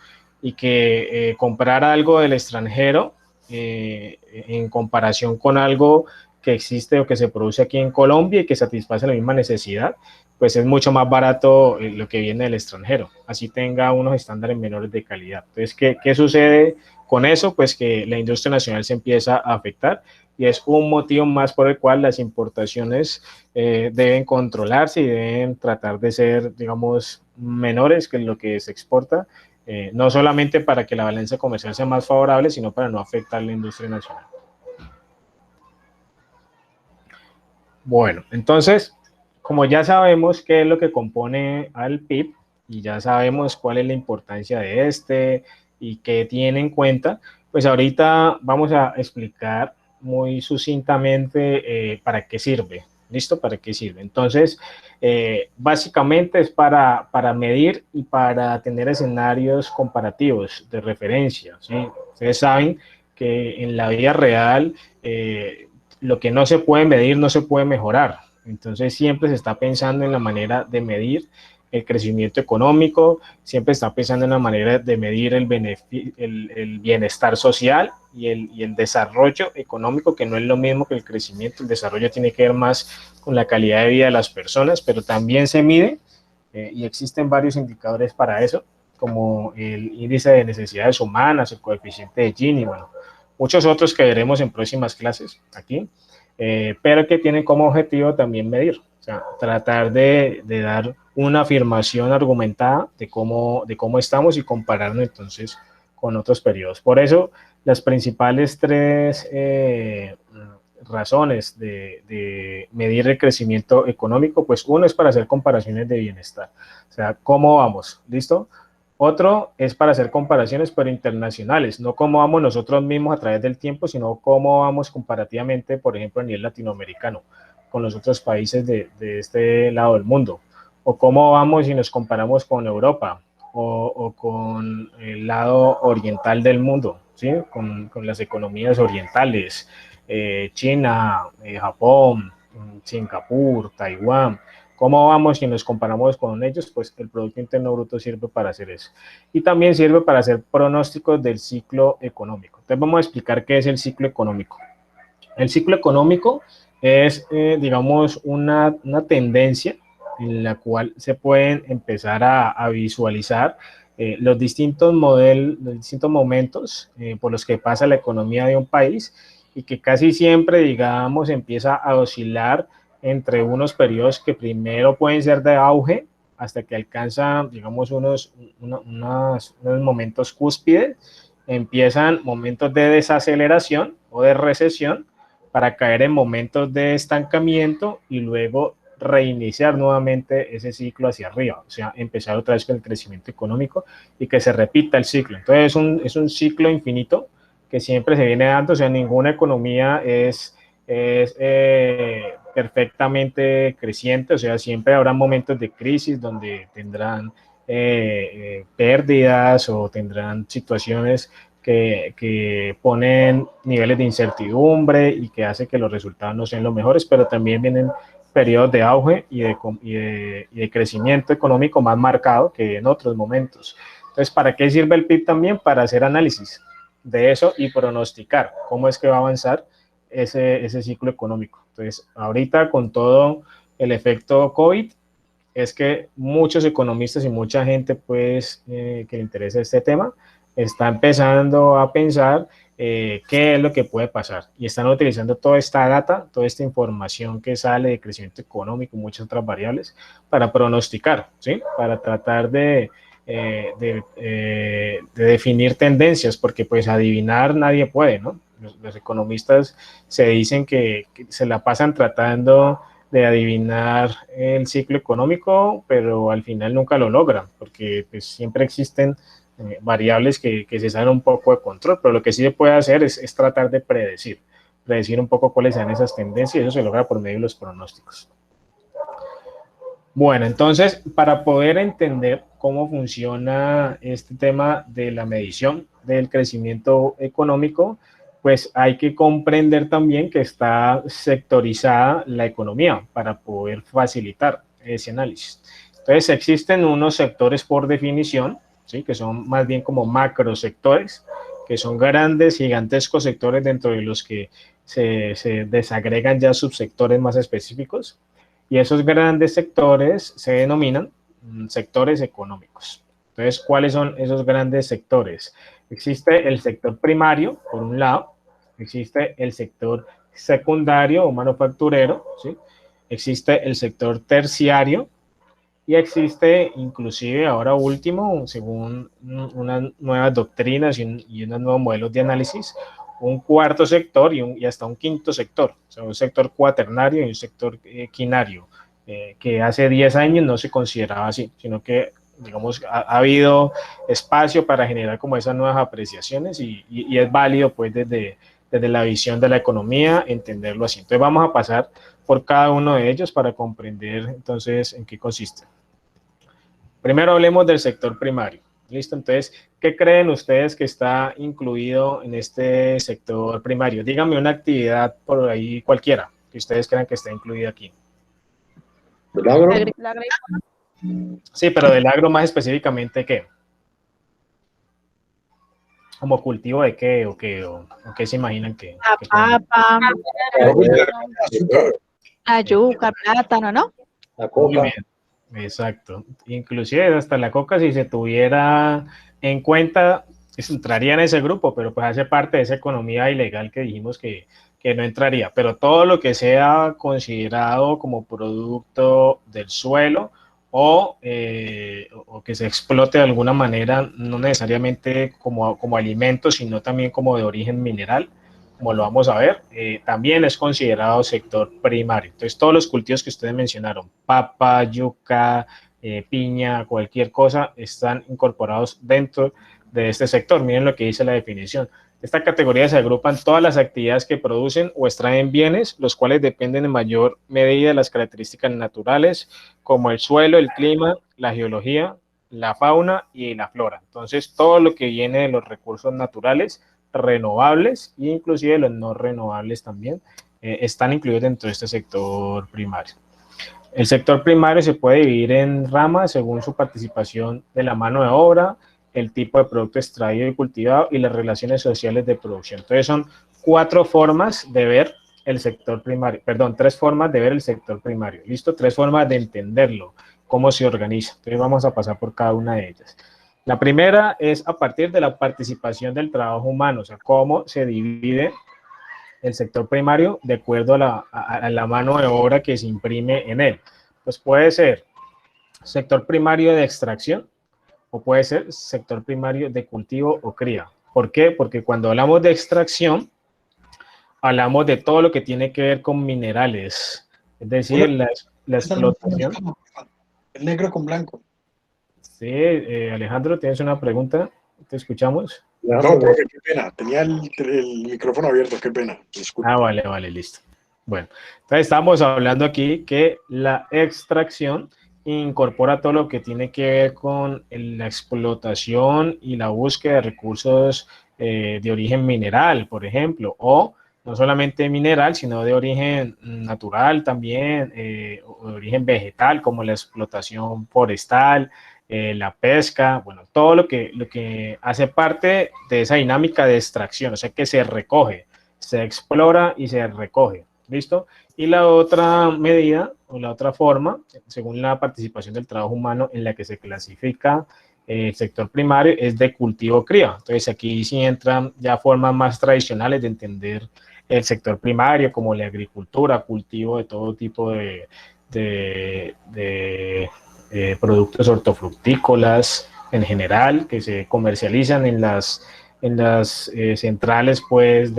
Y que comprar algo del extranjero en comparación con algo que existe o que se produce aquí en Colombia y que satisface la misma necesidad, pues es mucho más barato lo que viene del extranjero, así tenga unos estándares menores de calidad. Entonces, ¿qué sucede con eso? Pues que la industria nacional se empieza a afectar, y es un motivo más por el cual las importaciones deben controlarse y deben tratar de ser, digamos, menores que lo que se exporta, no solamente para que la balanza comercial sea más favorable, sino para no afectar la industria nacional. Bueno, entonces, como ya sabemos qué es lo que compone al PIB y ya sabemos cuál es la importancia de este y qué tiene en cuenta, pues ahorita vamos a explicar muy sucintamente para qué sirve. ¿Listo? ¿Para qué sirve? Entonces, básicamente es para medir y para tener escenarios comparativos de referencia, ¿sí? Ustedes saben que en la vida real lo que no se puede medir no se puede mejorar. Entonces siempre se está pensando en la manera de medir el crecimiento económico, siempre está pensando en la manera de medir el bienestar social y el desarrollo económico, que no es lo mismo que el crecimiento. El desarrollo tiene que ver más con la calidad de vida de las personas, pero también se mide y existen varios indicadores para eso, como el índice de necesidades humanas, el coeficiente de Gini, bueno, muchos otros que veremos en próximas clases aquí, pero que tienen como objetivo también medir, o sea, tratar de dar una afirmación argumentada de cómo estamos y compararnos entonces con otros periodos. Por eso, las principales tres razones de medir el crecimiento económico, pues uno es para hacer comparaciones de bienestar, o sea, ¿cómo vamos? ¿Listo? Otro es para hacer comparaciones, pero internacionales, no cómo vamos nosotros mismos a través del tiempo, sino cómo vamos comparativamente, por ejemplo, a nivel latinoamericano, con los otros países de este lado del mundo, o cómo vamos y nos comparamos con Europa, o con el lado oriental del mundo, ¿sí? Con las economías orientales, China, Japón, Singapur, Taiwán. ¿Cómo vamos si nos comparamos con ellos? Pues el Producto Interno Bruto sirve para hacer eso. Y también sirve para hacer pronósticos del ciclo económico. Entonces vamos a explicar qué es el ciclo económico. El ciclo económico es, digamos, una tendencia en la cual se pueden empezar a visualizar los distintos modelos, los distintos momentos por los que pasa la economía de un país, y que casi siempre, digamos, empieza a oscilar entre unos periodos que primero pueden ser de auge hasta que alcanzan, digamos, unos momentos cúspides, empiezan momentos de desaceleración o de recesión para caer en momentos de estancamiento y luego reiniciar nuevamente ese ciclo hacia arriba, o sea, empezar otra vez con el crecimiento económico y que se repita el ciclo. Entonces es un ciclo infinito que siempre se viene dando, o sea, ninguna economía es perfectamente creciente, o sea, siempre habrá momentos de crisis donde tendrán pérdidas o tendrán situaciones que ponen niveles de incertidumbre y que hace que los resultados no sean los mejores, pero también vienen periodos de auge y de crecimiento económico más marcado que en otros momentos. Entonces, ¿para qué sirve el PIB también? Para hacer análisis de eso y pronosticar cómo es que va a avanzar ese ciclo económico. Entonces, ahorita con todo el efecto COVID, es que muchos economistas y mucha gente pues que le interesa este tema está empezando a pensar qué es lo que puede pasar, y están utilizando toda esta data, toda esta información que sale de crecimiento económico y muchas otras variables para pronosticar, ¿sí? Para tratar de definir tendencias, porque pues adivinar nadie puede, ¿no? Los economistas se dicen que se la pasan tratando de adivinar el ciclo económico, pero al final nunca lo logran, porque pues, siempre existen variables que se salen un poco de control, pero lo que sí se puede hacer es tratar de predecir un poco cuáles sean esas tendencias, y eso se logra por medio de los pronósticos. Bueno, entonces, para poder entender cómo funciona este tema de la medición del crecimiento económico, pues hay que comprender también que está sectorizada la economía para poder facilitar ese análisis. Entonces existen unos sectores por definición, ¿sí? Que son más bien como macrosectores, que son grandes, gigantescos sectores dentro de los que se desagregan ya subsectores más específicos, y esos grandes sectores se denominan sectores económicos. Entonces, ¿cuáles son esos grandes sectores? Existe el sector primario, por un lado, existe el sector secundario o manufacturero, ¿sí? Existe el sector terciario, y existe inclusive ahora último, según unas nuevas doctrinas y unos nuevos modelos de análisis, un cuarto sector y hasta un quinto sector, o sea, un sector cuaternario y un sector quinario, que hace 10 años no se consideraba así, sino que, digamos, ha habido espacio para generar como esas nuevas apreciaciones y es válido pues desde la visión de la economía entenderlo así. Entonces vamos a pasar por cada uno de ellos para comprender entonces en qué consiste. Primero hablemos del sector primario. ¿Listo? Entonces, ¿qué creen ustedes que está incluido en este sector primario? Díganme una actividad por ahí cualquiera que ustedes crean que está incluida aquí. ¿El agro? Sí, pero del agro más específicamente, ¿qué? ¿Como cultivo de qué o qué? ¿O qué se imaginan que Papa, Azúcar. la yuca, plátano, ¿no? La Muy coca. bien, exacto. Inclusive hasta la coca, si se tuviera en cuenta, entraría en ese grupo, pero pues hace parte de esa economía ilegal que dijimos que no entraría. Pero todo lo que sea considerado como producto del suelo o que se explote de alguna manera, no necesariamente como alimento, sino también como de origen mineral, como lo vamos a ver, también es considerado sector primario. Entonces, todos los cultivos que ustedes mencionaron, papa, yuca, piña, cualquier cosa, están incorporados dentro de este sector. Miren lo que dice la definición. Esta categoría se agrupan todas las actividades que producen o extraen bienes, los cuales dependen en mayor medida de las características naturales, como el suelo, el clima, la geología, la fauna y la flora. Entonces, todo lo que viene de los recursos naturales renovables e inclusive los no renovables también están incluidos dentro de este sector primario. El sector primario se puede dividir en ramas según su participación de la mano de obra, el tipo de producto extraído y cultivado y las relaciones sociales de producción. Entonces son 4 formas de ver el sector primario, perdón, 3 formas de ver el sector primario, ¿listo? 3 formas de entenderlo, cómo se organiza. Entonces vamos a pasar por cada una de ellas. La primera es a partir de la participación del trabajo humano, o sea, cómo se divide el sector primario de acuerdo a la mano de obra que se imprime en él. Pues puede ser sector primario de extracción o puede ser sector primario de cultivo o cría. ¿Por qué? Porque cuando hablamos de extracción, hablamos de todo lo que tiene que ver con minerales, es decir, la explotación. El negro con blanco. Sí, Alejandro, ¿tienes una pregunta? ¿Te escuchamos? No, profe, qué pena. Tenía el micrófono abierto, qué pena. Disculpe. Ah, vale, listo. Bueno, entonces estamos hablando aquí que la extracción incorpora todo lo que tiene que ver con la explotación y la búsqueda de recursos de origen mineral, por ejemplo, o no solamente mineral, sino de origen natural también, o de origen vegetal, como la explotación forestal, la pesca, bueno, todo lo que hace parte de esa dinámica de extracción, o sea, que se recoge, se explora y se recoge, ¿listo? Y la otra medida o la otra forma, según la participación del trabajo humano en la que se clasifica el sector primario, es de cultivo-cría. Entonces aquí sí entran ya formas más tradicionales de entender el sector primario, como la agricultura, cultivo de todo tipo de productos hortofrutícolas en general, que se comercializan en las centrales pues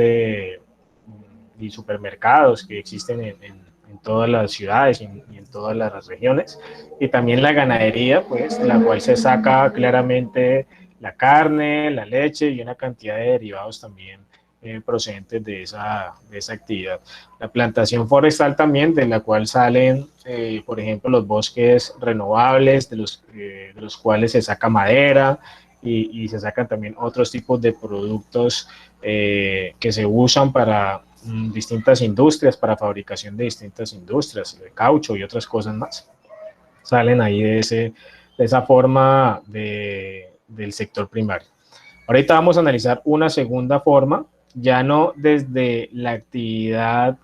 y supermercados que existen en todas las ciudades y en todas las regiones, y también la ganadería, pues, de la cual se saca claramente la carne, la leche y una cantidad de derivados también procedentes de esa actividad. La plantación forestal también, de la cual salen, por ejemplo, los bosques renovables, de los cuales se saca madera y se sacan también otros tipos de productos que se usan para distintas industrias, para fabricación de distintas industrias, de caucho y otras cosas más. Salen ahí de esa forma del sector primario. Ahorita vamos a analizar una segunda forma, ya no desde la actividad,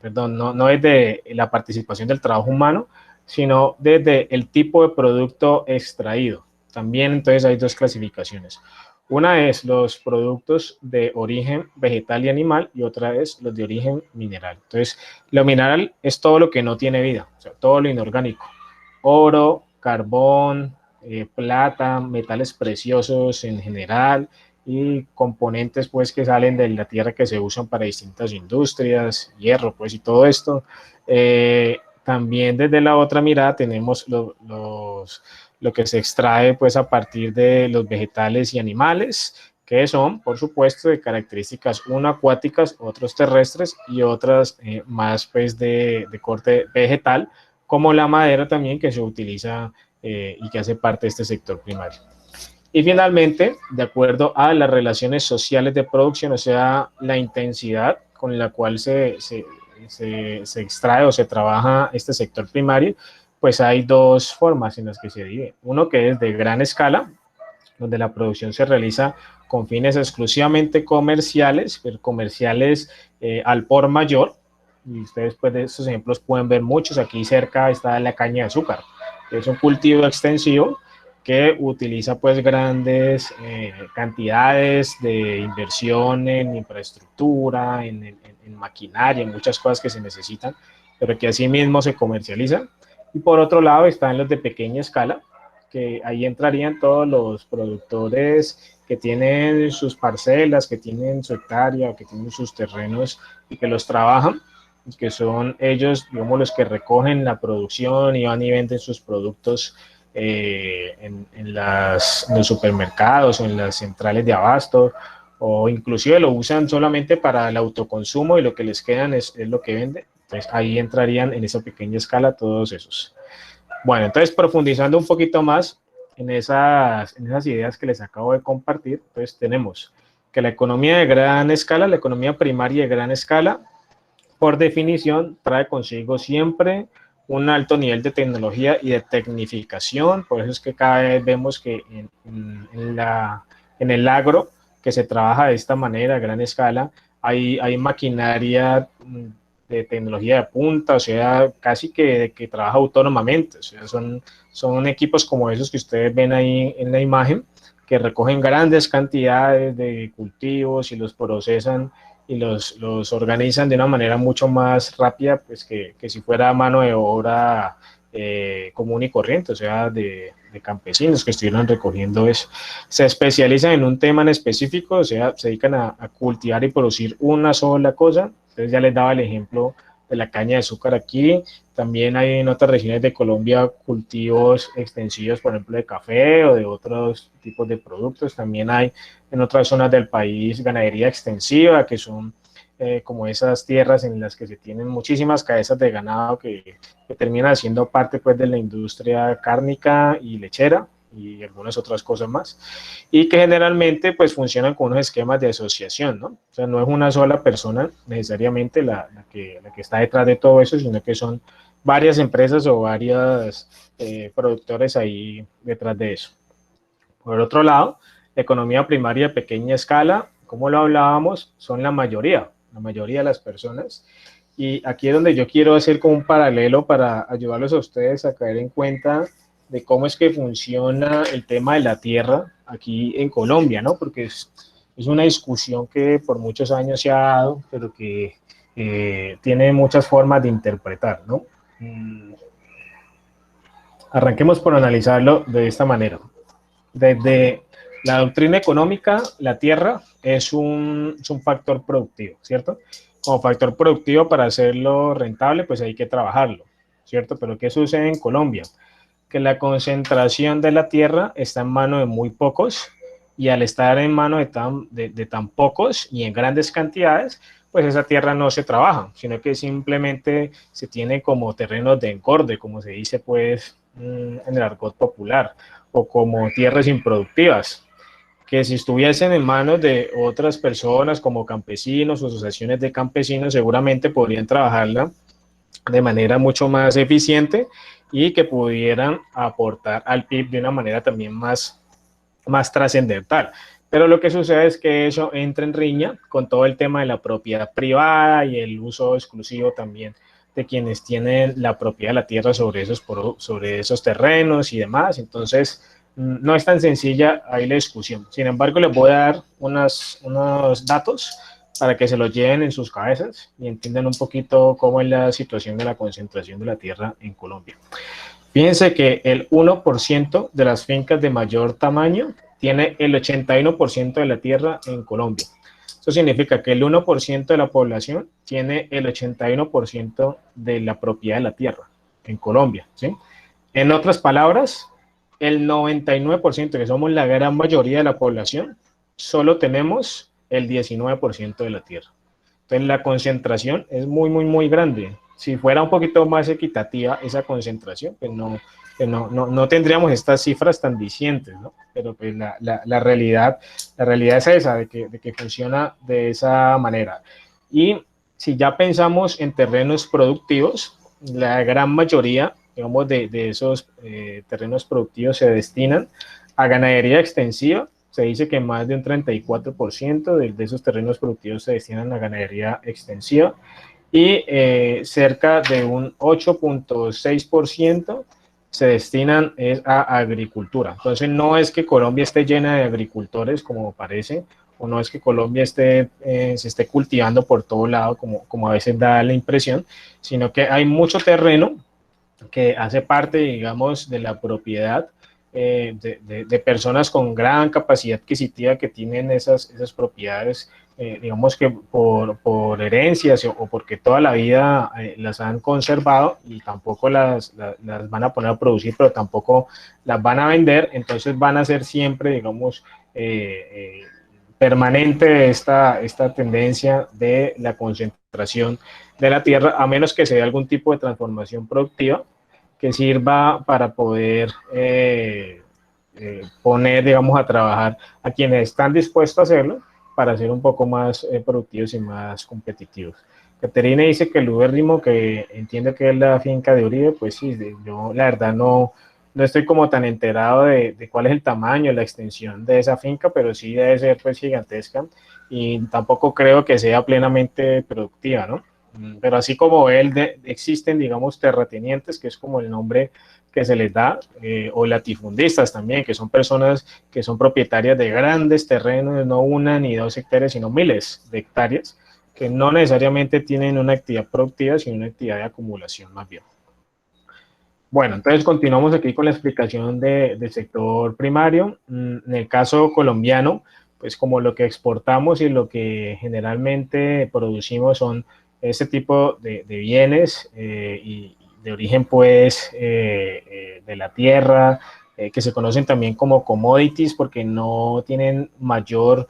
no desde la participación del trabajo humano, sino desde el tipo de producto extraído. También entonces hay dos clasificaciones. Una es los productos de origen vegetal y animal y otra es los de origen mineral. Entonces, lo mineral es todo lo que no tiene vida, o sea, todo lo inorgánico. Oro, carbón, plata, metales preciosos en general y componentes pues que salen de la tierra que se usan para distintas industrias, hierro pues y todo esto. También desde la otra mirada tenemos lo que se extrae pues a partir de los vegetales y animales, que son, por supuesto, de características acuáticas, otros terrestres y otras más pues de corte vegetal, como la madera también que se utiliza y que hace parte de este sector primario. Y finalmente, de acuerdo a las relaciones sociales de producción, o sea, la intensidad con la cual se extrae o se trabaja este sector primario, pues hay dos formas en las que se divide. Uno que es de gran escala, donde la producción se realiza con fines exclusivamente comerciales, pero comerciales al por mayor, y ustedes pues de estos ejemplos pueden ver muchos. Aquí cerca está la caña de azúcar, que es un cultivo extensivo que utiliza pues grandes cantidades de inversión en infraestructura, en maquinaria, en muchas cosas que se necesitan, pero que asimismo se comercializan. Y por otro lado están los de pequeña escala, que ahí entrarían todos los productores que tienen sus parcelas, que tienen su hectárea o que tienen sus terrenos y que los trabajan, que son ellos, digamos, los que recogen la producción y van y venden sus productos en los supermercados o en las centrales de abasto, o inclusive lo usan solamente para el autoconsumo y lo que les quedan es lo que venden. Entonces ahí entrarían en esa pequeña escala todos esos. Bueno, entonces profundizando un poquito más en esas ideas que les acabo de compartir, pues tenemos que la economía de gran escala, la economía primaria de gran escala, por definición, trae consigo siempre un alto nivel de tecnología y de tecnificación. Por eso es que cada vez vemos que en el agro, que se trabaja de esta manera a gran escala, hay maquinaria de tecnología de punta, o sea, casi que trabaja autónomamente. O sea, son equipos como esos que ustedes ven ahí en la imagen, que recogen grandes cantidades de cultivos y los procesan y los organizan de una manera mucho más rápida pues que si fuera mano de obra común y corriente, o sea, de campesinos que estuvieran recogiendo eso. Se especializan en un tema en específico, o sea, se dedican a cultivar y producir una sola cosa. Entonces ya les daba el ejemplo de la caña de azúcar aquí. También hay en otras regiones de Colombia cultivos extensivos, por ejemplo, de café o de otros tipos de productos. También hay en otras zonas del país ganadería extensiva, que son como esas tierras en las que se tienen muchísimas cabezas de ganado que terminan siendo parte pues de la industria cárnica y lechera y algunas otras cosas más, y que generalmente pues funcionan con unos esquemas de asociación, ¿no? O sea, no es una sola persona necesariamente la que está detrás de todo eso, sino que son varias empresas o varios productores ahí detrás de eso. Por otro lado, la economía primaria de pequeña escala, como lo hablábamos, son la mayoría de las personas. Y aquí es donde yo quiero hacer como un paralelo para ayudarlos a ustedes a caer en cuenta de cómo es que funciona el tema de la tierra aquí en Colombia, ¿no? Porque es una discusión que por muchos años se ha dado, pero que tiene muchas formas de interpretar, ¿no? Arranquemos por analizarlo de esta manera. Desde la doctrina económica, la tierra es un factor productivo, ¿cierto? Como factor productivo, para hacerlo rentable, pues hay que trabajarlo, ¿cierto? Pero ¿qué sucede en Colombia? Que la concentración de la tierra está en manos de muy pocos y al estar en manos de tan pocos y en grandes cantidades, pues esa tierra no se trabaja, sino que simplemente se tiene como terrenos de engorde, como se dice pues en el argot popular, o como tierras improductivas, que si estuviesen en manos de otras personas como campesinos o asociaciones de campesinos, seguramente podrían trabajarla de manera mucho más eficiente y que pudieran aportar al PIB de una manera también más trascendental. Pero lo que sucede es que eso entra en riña con todo el tema de la propiedad privada y el uso exclusivo también de quienes tienen la propiedad de la tierra sobre esos terrenos y demás. Entonces, no es tan sencilla ahí la discusión. Sin embargo, les voy a dar unos datos para que se los lleven en sus cabezas y entiendan un poquito cómo es la situación de la concentración de la tierra en Colombia. Fíjense que el 1% de las fincas de mayor tamaño tiene el 81% de la tierra en Colombia. Eso significa que el 1% de la población tiene el 81% de la propiedad de la tierra en Colombia, ¿sí? En otras palabras, el 99%, que somos la gran mayoría de la población, solo tenemos el 19% de la tierra. Entonces la concentración es muy grande. Si fuera un poquito más equitativa esa concentración, pues no tendríamos estas cifras tan dicientes, ¿no? Pero pues la realidad es esa, de que funciona de esa manera. Y si ya pensamos en terrenos productivos, la gran mayoría, digamos, de esos terrenos productivos se destinan a ganadería extensiva. Se dice que más de un 34% de esos terrenos productivos se destinan a ganadería extensiva y cerca de un 8.6% se destinan a agricultura. Entonces no es que Colombia esté llena de agricultores como parece, o no es que Colombia se esté cultivando por todo lado como a veces da la impresión, sino que hay mucho terreno que hace parte, digamos, de la propiedad de personas con gran capacidad adquisitiva que tienen esas propiedades, digamos que por herencias o porque toda la vida las han conservado y tampoco las van a poner a producir, pero tampoco las van a vender, entonces van a ser siempre, digamos, permanente esta tendencia de la concentración de la tierra, a menos que se dé algún tipo de transformación productiva que sirva para poder poner, digamos, a trabajar a quienes están dispuestos a hacerlo para ser un poco más productivos y más competitivos. Caterina dice que el ubérrimo, que entiende que es la finca de Uribe, pues sí, yo la verdad no estoy como tan enterado de cuál es el tamaño, la extensión de esa finca, pero sí debe ser pues gigantesca y tampoco creo que sea plenamente productiva, ¿no? Pero así como él, existen, digamos, terratenientes, que es como el nombre que se les da, o latifundistas también, que son personas que son propietarias de grandes terrenos, no una ni dos hectáreas, sino miles de hectáreas, que no necesariamente tienen una actividad productiva, sino una actividad de acumulación más bien. Bueno, entonces continuamos aquí con la explicación del sector primario. En el caso colombiano, pues como lo que exportamos y lo que generalmente producimos son este tipo de bienes y de origen pues de la tierra, que se conocen también como commodities porque no tienen mayor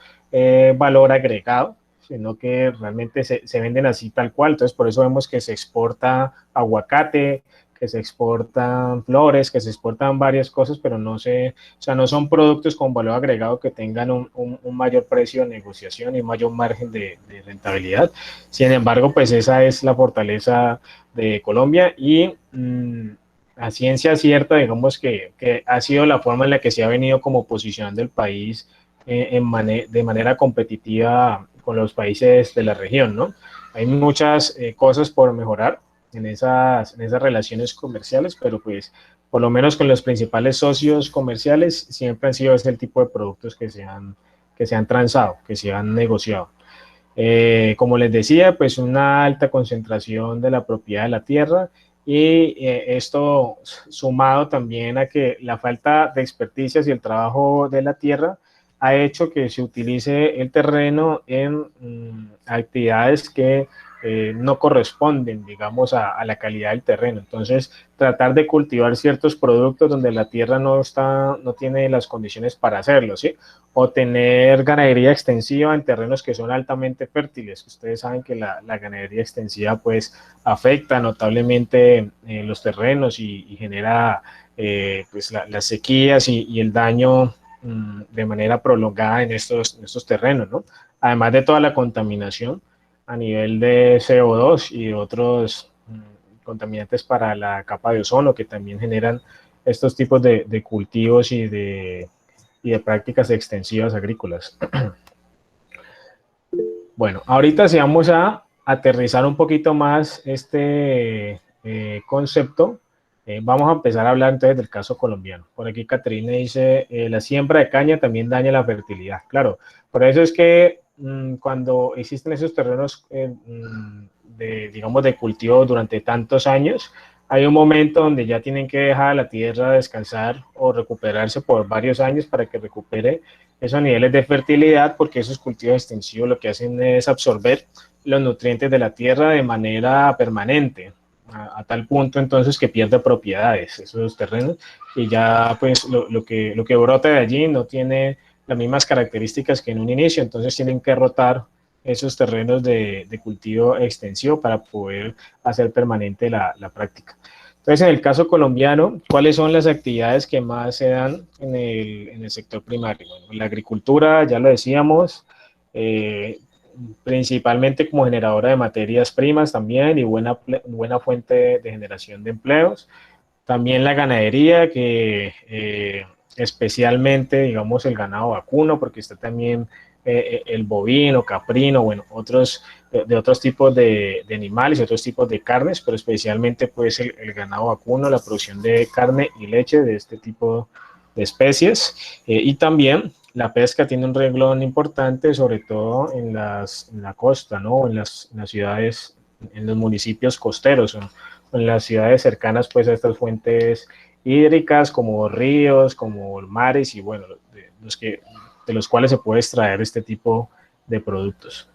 valor agregado, sino que realmente se venden así tal cual. Entonces por eso vemos que se exporta aguacate, que se exportan flores, que se exportan varias cosas, pero no son productos con valor agregado que tengan un mayor precio de negociación y un mayor margen de rentabilidad. Sin embargo, pues esa es la fortaleza de Colombia y a ciencia cierta, digamos que ha sido la forma en la que se ha venido como posicionando el país de manera competitiva con los países de la región, ¿no? Hay muchas cosas por mejorar en esas relaciones comerciales, pero pues por lo menos con los principales socios comerciales siempre han sido ese el tipo de productos que se han transado, que se han negociado. Como les decía, pues una alta concentración de la propiedad de la tierra y esto sumado también a que la falta de experticias y el trabajo de la tierra ha hecho que se utilice el terreno en actividades que no corresponden, digamos, a la calidad del terreno. Entonces, tratar de cultivar ciertos productos donde la tierra no tiene las condiciones para hacerlo, ¿sí? O tener ganadería extensiva en terrenos que son altamente fértiles. Ustedes saben que la ganadería extensiva, pues, afecta notablemente los terrenos y genera, pues, las sequías y el daño de manera prolongada en estos terrenos, ¿no? Además de toda la contaminación a nivel de CO2 y otros contaminantes para la capa de ozono que también generan estos tipos de cultivos y de prácticas extensivas agrícolas. Bueno, ahorita si vamos a aterrizar un poquito más este concepto, vamos a empezar a hablar entonces del caso colombiano. Por aquí Caterina dice, la siembra de caña también daña la fertilidad. Claro, por eso es que cuando existen esos terrenos digamos, de cultivo durante tantos años, hay un momento donde ya tienen que dejar la tierra descansar o recuperarse por varios años para que recupere esos niveles de fertilidad, porque esos cultivos extensivos lo que hacen es absorber los nutrientes de la tierra de manera permanente, a tal punto entonces que pierde propiedades esos terrenos y ya pues lo que brota de allí no tiene las mismas características que en un inicio, entonces tienen que rotar esos terrenos de cultivo extensivo para poder hacer permanente la práctica. Entonces, en el caso colombiano, ¿cuáles son las actividades que más se dan en el sector primario? Bueno, la agricultura, ya lo decíamos, principalmente como generadora de materias primas también y buena fuente de generación de empleos. También la ganadería, que especialmente, digamos, el ganado vacuno, porque está también el bovino, caprino, bueno, de otros tipos de animales y otros tipos de carnes, pero especialmente pues el ganado vacuno, la producción de carne y leche de este tipo de especies, y también la pesca tiene un renglón importante, sobre todo en la costa, ¿no? En las ciudades, en los municipios costeros, ¿no? En las ciudades cercanas pues a estas fuentes hídricas como ríos, como mares y bueno, de los cuales se puede extraer este tipo de productos.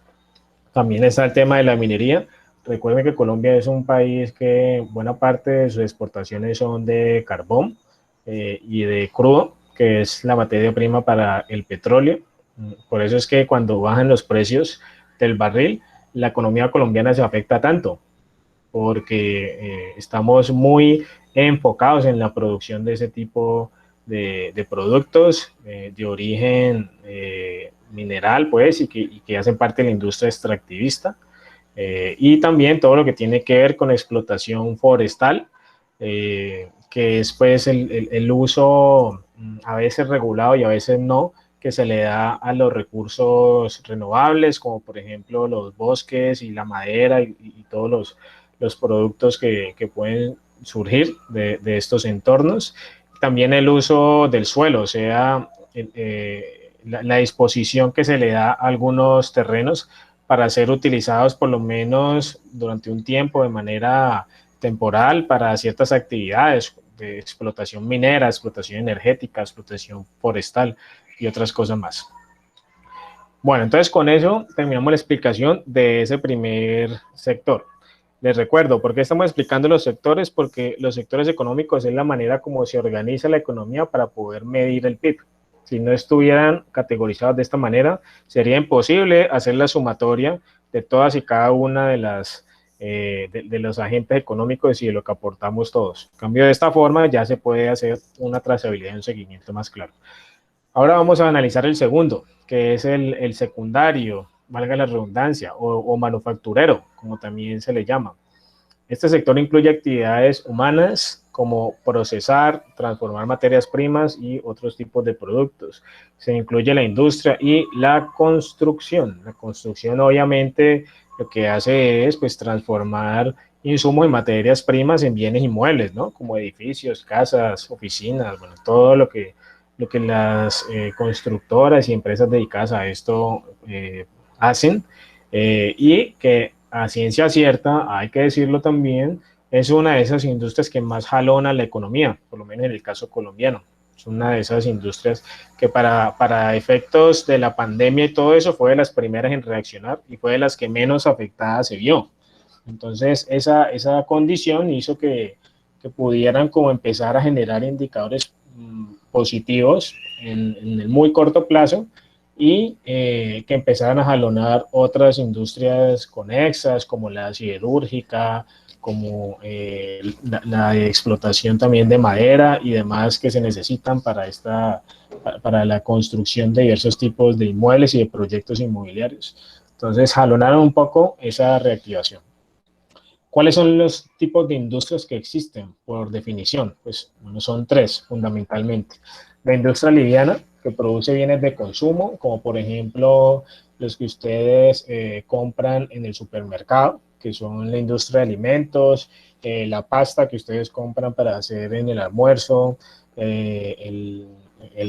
También está el tema de la minería. Recuerden que Colombia es un país que buena parte de sus exportaciones son de carbón y de crudo, que es la materia prima para el petróleo. Por eso es que cuando bajan los precios del barril, la economía colombiana se afecta tanto, porque estamos muy enfocados en la producción de ese tipo de productos de origen mineral, pues, y que hacen parte de la industria extractivista, y también todo lo que tiene que ver con explotación forestal, que es pues el uso a veces regulado y a veces no, que se le da a los recursos renovables, como por ejemplo los bosques y la madera y todos los productos que pueden surgir de estos entornos. También el uso del suelo, o sea, la disposición que se le da a algunos terrenos para ser utilizados por lo menos durante un tiempo de manera temporal para ciertas actividades de explotación minera, explotación energética, explotación forestal y otras cosas más. Bueno, entonces con eso terminamos la explicación de ese primer sector. Les recuerdo, ¿por qué estamos explicando los sectores? Porque los sectores económicos es la manera como se organiza la economía para poder medir el PIB. Si no estuvieran categorizados de esta manera, sería imposible hacer la sumatoria de todas y cada una de los agentes económicos y de lo que aportamos todos. En cambio, de esta forma ya se puede hacer una trazabilidad y un seguimiento más claro. Ahora vamos a analizar el segundo, que es el secundario, valga la redundancia, o manufacturero, como también se le llama. Este sector incluye actividades humanas como procesar, transformar materias primas y otros tipos de productos. Se incluye la industria y la construcción. La construcción obviamente lo que hace es pues transformar insumos y materias primas en bienes inmuebles, ¿no? Como edificios, casas, oficinas, bueno, todo lo que las constructoras y empresas dedicadas a esto hacen, y que a ciencia cierta, hay que decirlo también, es una de esas industrias que más jalona la economía, por lo menos en el caso colombiano. Es una de esas industrias que para efectos de la pandemia y todo eso fue de las primeras en reaccionar y fue de las que menos afectada se vio. Entonces, esa condición hizo que pudieran como empezar a generar indicadores positivos en el muy corto plazo y que empezaran a jalonar otras industrias conexas como la siderúrgica, como la de explotación también de madera y demás que se necesitan para la construcción de diversos tipos de inmuebles y de proyectos inmobiliarios. Entonces, jalonaron un poco esa reactivación. ¿Cuáles son los tipos de industrias que existen por definición? Pues bueno, son tres fundamentalmente. La industria liviana, que produce bienes de consumo, como por ejemplo los que ustedes compran en el supermercado, que son la industria de alimentos, la pasta que ustedes compran para hacer en el almuerzo, el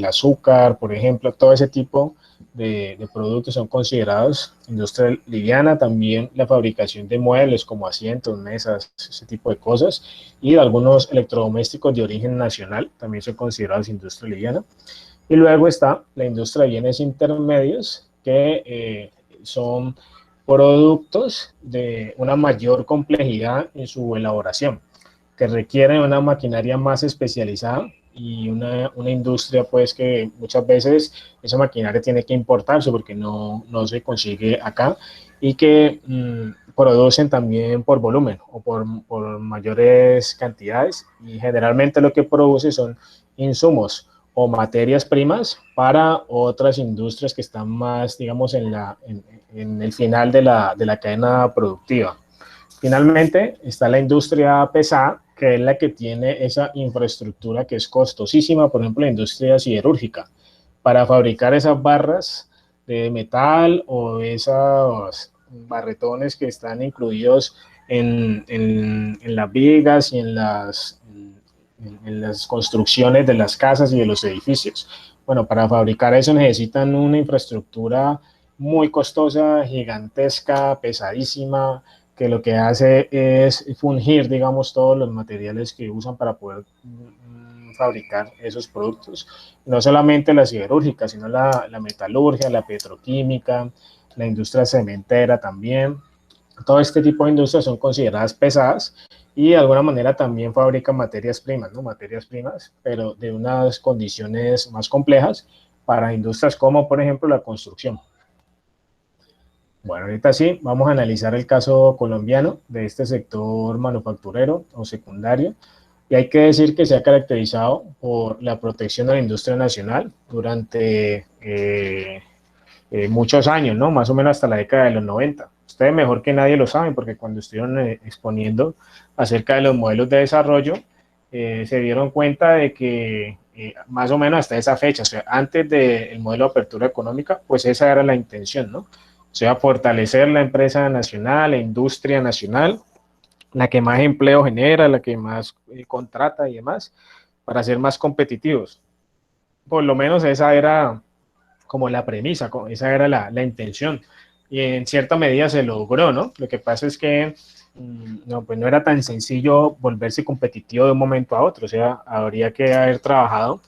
azúcar, por ejemplo, todo ese tipo de productos son considerados industria liviana, también la fabricación de muebles como asientos, mesas, ese tipo de cosas, y algunos electrodomésticos de origen nacional también son considerados industria liviana. Y luego está la industria de bienes intermedios, que son productos de una mayor complejidad en su elaboración, que requieren una maquinaria más especializada y una industria pues que muchas veces esa maquinaria tiene que importarse porque no se consigue acá y que producen también por volumen o por mayores cantidades y generalmente lo que produce son insumos o materias primas para otras industrias que están más, digamos, en el final de la cadena productiva. Finalmente está la industria pesada, que es la que tiene esa infraestructura que es costosísima, por ejemplo, la industria siderúrgica. Para fabricar esas barras de metal o esos barretones que están incluidos en las vigas y en las construcciones de las casas y de los edificios. Bueno, para fabricar eso necesitan una infraestructura muy costosa, gigantesca, pesadísima, que lo que hace es fungir, digamos, todos los materiales que usan para poder fabricar esos productos. No solamente la siderúrgica, sino la metalurgia, la petroquímica, la industria cementera también. Todo este tipo de industrias son consideradas pesadas y de alguna manera también fabrican materias primas, ¿no? Materias primas, pero de unas condiciones más complejas para industrias como, por ejemplo, la construcción. Bueno, ahorita sí, vamos a analizar el caso colombiano de este sector manufacturero o secundario. Y hay que decir que se ha caracterizado por la protección de la industria nacional durante muchos años, ¿no? Más o menos hasta la década de los 90. Ustedes mejor que nadie lo saben porque cuando estuvieron exponiendo acerca de los modelos de desarrollo, se dieron cuenta de que más o menos hasta esa fecha, o sea, antes del modelo de apertura económica, pues esa era la intención, ¿no? O sea, fortalecer la empresa nacional, la industria nacional, la que más empleo genera, la que más contrata y demás, para ser más competitivos. Por lo menos esa era como la premisa, esa era la intención. Y en cierta medida se logró, ¿no? Lo que pasa es que no, pues no era tan sencillo volverse competitivo de un momento a otro, o sea, habría que haber trabajado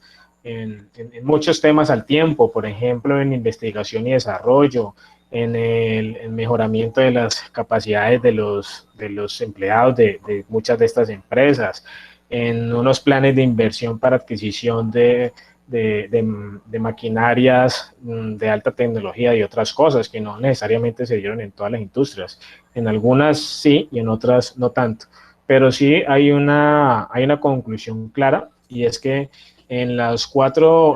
en muchos temas al tiempo, por ejemplo, en investigación y desarrollo, en el mejoramiento de las capacidades de los empleados de muchas de estas empresas, en unos planes de inversión para adquisición de maquinarias de alta tecnología y otras cosas que no necesariamente se dieron en todas las industrias. En algunas sí y en otras no tanto. Pero sí hay una conclusión clara y es que en las cuatro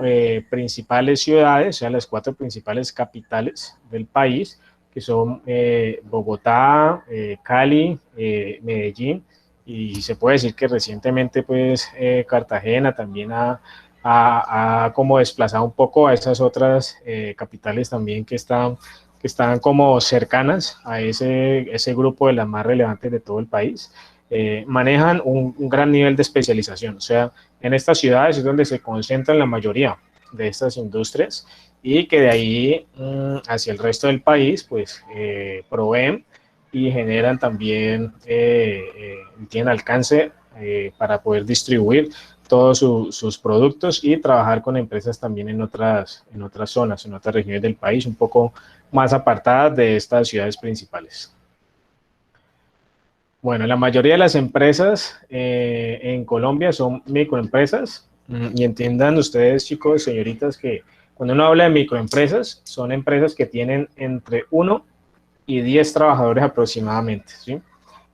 principales ciudades, o sea, las cuatro principales capitales del país, que son Bogotá, Cali, Medellín, y se puede decir que recientemente pues Cartagena también ha como desplazado un poco a esas otras capitales también que están como cercanas a ese grupo de las más relevantes de todo el país. Manejan un gran nivel de especialización, o sea, en estas ciudades es donde se concentran la mayoría de estas industrias y que de ahí hacia el resto del país pues proveen y generan también, tienen alcance para poder distribuir todos sus productos y trabajar con empresas también en otras zonas, en otras regiones del país, un poco más apartadas de estas ciudades principales. Bueno, la mayoría de las empresas en Colombia son microempresas y entiendan ustedes, chicos, señoritas, que cuando uno habla de microempresas, son empresas que tienen entre 1 y 10 trabajadores aproximadamente, ¿sí?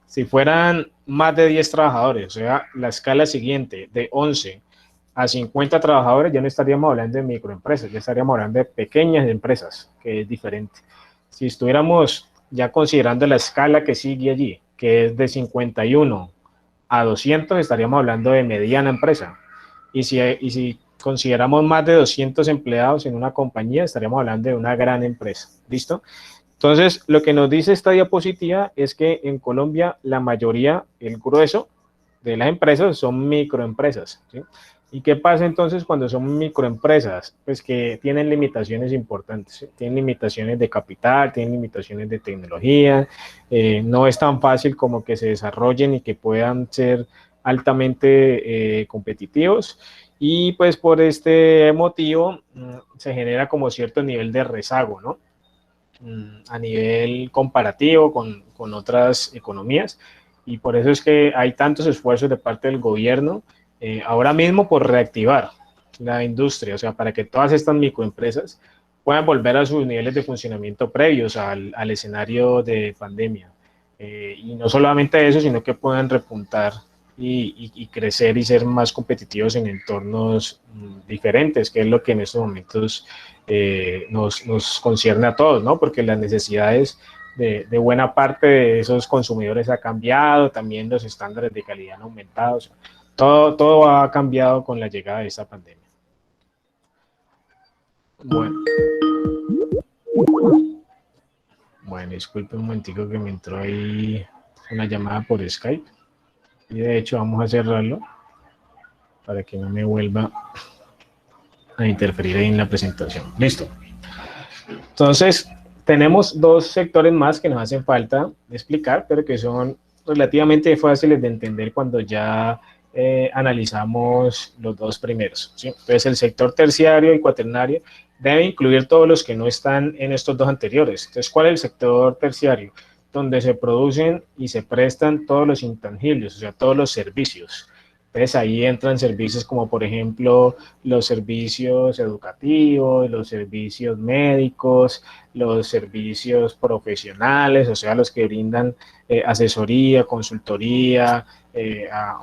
Si fueran más de 10 trabajadores, o sea, la escala siguiente, de 11 a 50 trabajadores, ya no estaríamos hablando de microempresas, ya estaríamos hablando de pequeñas empresas, que es diferente. Si estuviéramos ya considerando la escala que sigue allí, que es de 51 a 200, estaríamos hablando de mediana empresa. Y si consideramos más de 200 empleados en una compañía, estaríamos hablando de una gran empresa. ¿Listo? Entonces, lo que nos dice esta diapositiva es que en Colombia la mayoría, el grueso de las empresas son microempresas, ¿sí? ¿Y qué pasa entonces cuando son microempresas? Pues que tienen limitaciones importantes, ¿sí? Tienen limitaciones de capital, tienen limitaciones de tecnología, no es tan fácil como que se desarrollen y que puedan ser altamente competitivos, y pues por este motivo se genera como cierto nivel de rezago, ¿no? A nivel comparativo con otras economías, y por eso es que hay tantos esfuerzos de parte del gobierno ahora mismo por reactivar la industria, o sea, para que todas estas microempresas puedan volver a sus niveles de funcionamiento previos al escenario de pandemia. Y no solamente eso, sino que puedan repuntar y crecer y ser más competitivos en entornos diferentes, que es lo que en estos momentos nos concierne a todos, ¿no? Porque las necesidades de buena parte de esos consumidores ha cambiado, también los estándares de calidad han aumentado, o sea, todo ha cambiado con la llegada de esta pandemia. Bueno, disculpe un momentico que me entró ahí una llamada por Skype, y de hecho vamos a cerrarlo para que no me vuelva a interferir ahí en la presentación. Listo. Entonces, tenemos dos sectores más que nos hacen falta explicar, pero que son relativamente fáciles de entender cuando ya analizamos los dos primeros, ¿sí? Entonces, el sector terciario y cuaternario debe incluir todos los que no están en estos dos anteriores. Entonces, ¿cuál es el sector terciario? Donde se producen y se prestan todos los intangibles, o sea, todos los servicios. Entonces ahí entran servicios como por ejemplo los servicios educativos, los servicios médicos, los servicios profesionales, o sea, los que brindan asesoría, consultoría,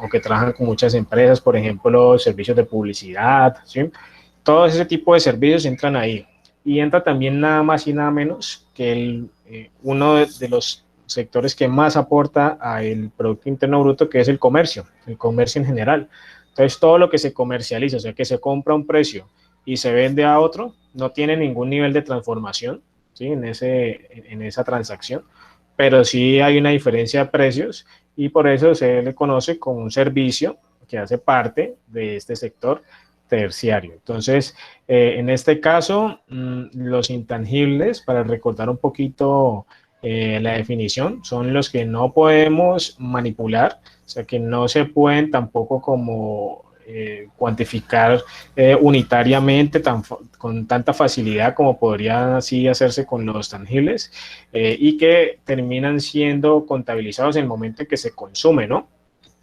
o que trabajan con muchas empresas, por ejemplo, servicios de publicidad, ¿sí? Todo ese tipo de servicios entran ahí. Y entra también nada más y nada menos que uno de los sectores que más aporta al Producto Interno Bruto, que es el comercio en general. Entonces, todo lo que se comercializa, o sea, que se compra a un precio y se vende a otro, no tiene ningún nivel de transformación, ¿sí? en esa transacción, pero sí hay una diferencia de precios, y por eso se le conoce como un servicio que hace parte de este sector terciario. Entonces, en este caso, los intangibles, para recordar un poquito la definición, son los que no podemos manipular, o sea, que no se pueden tampoco como cuantificar unitariamente con tanta facilidad como podría así hacerse con los tangibles, y que terminan siendo contabilizados en el momento en que se consume, ¿no?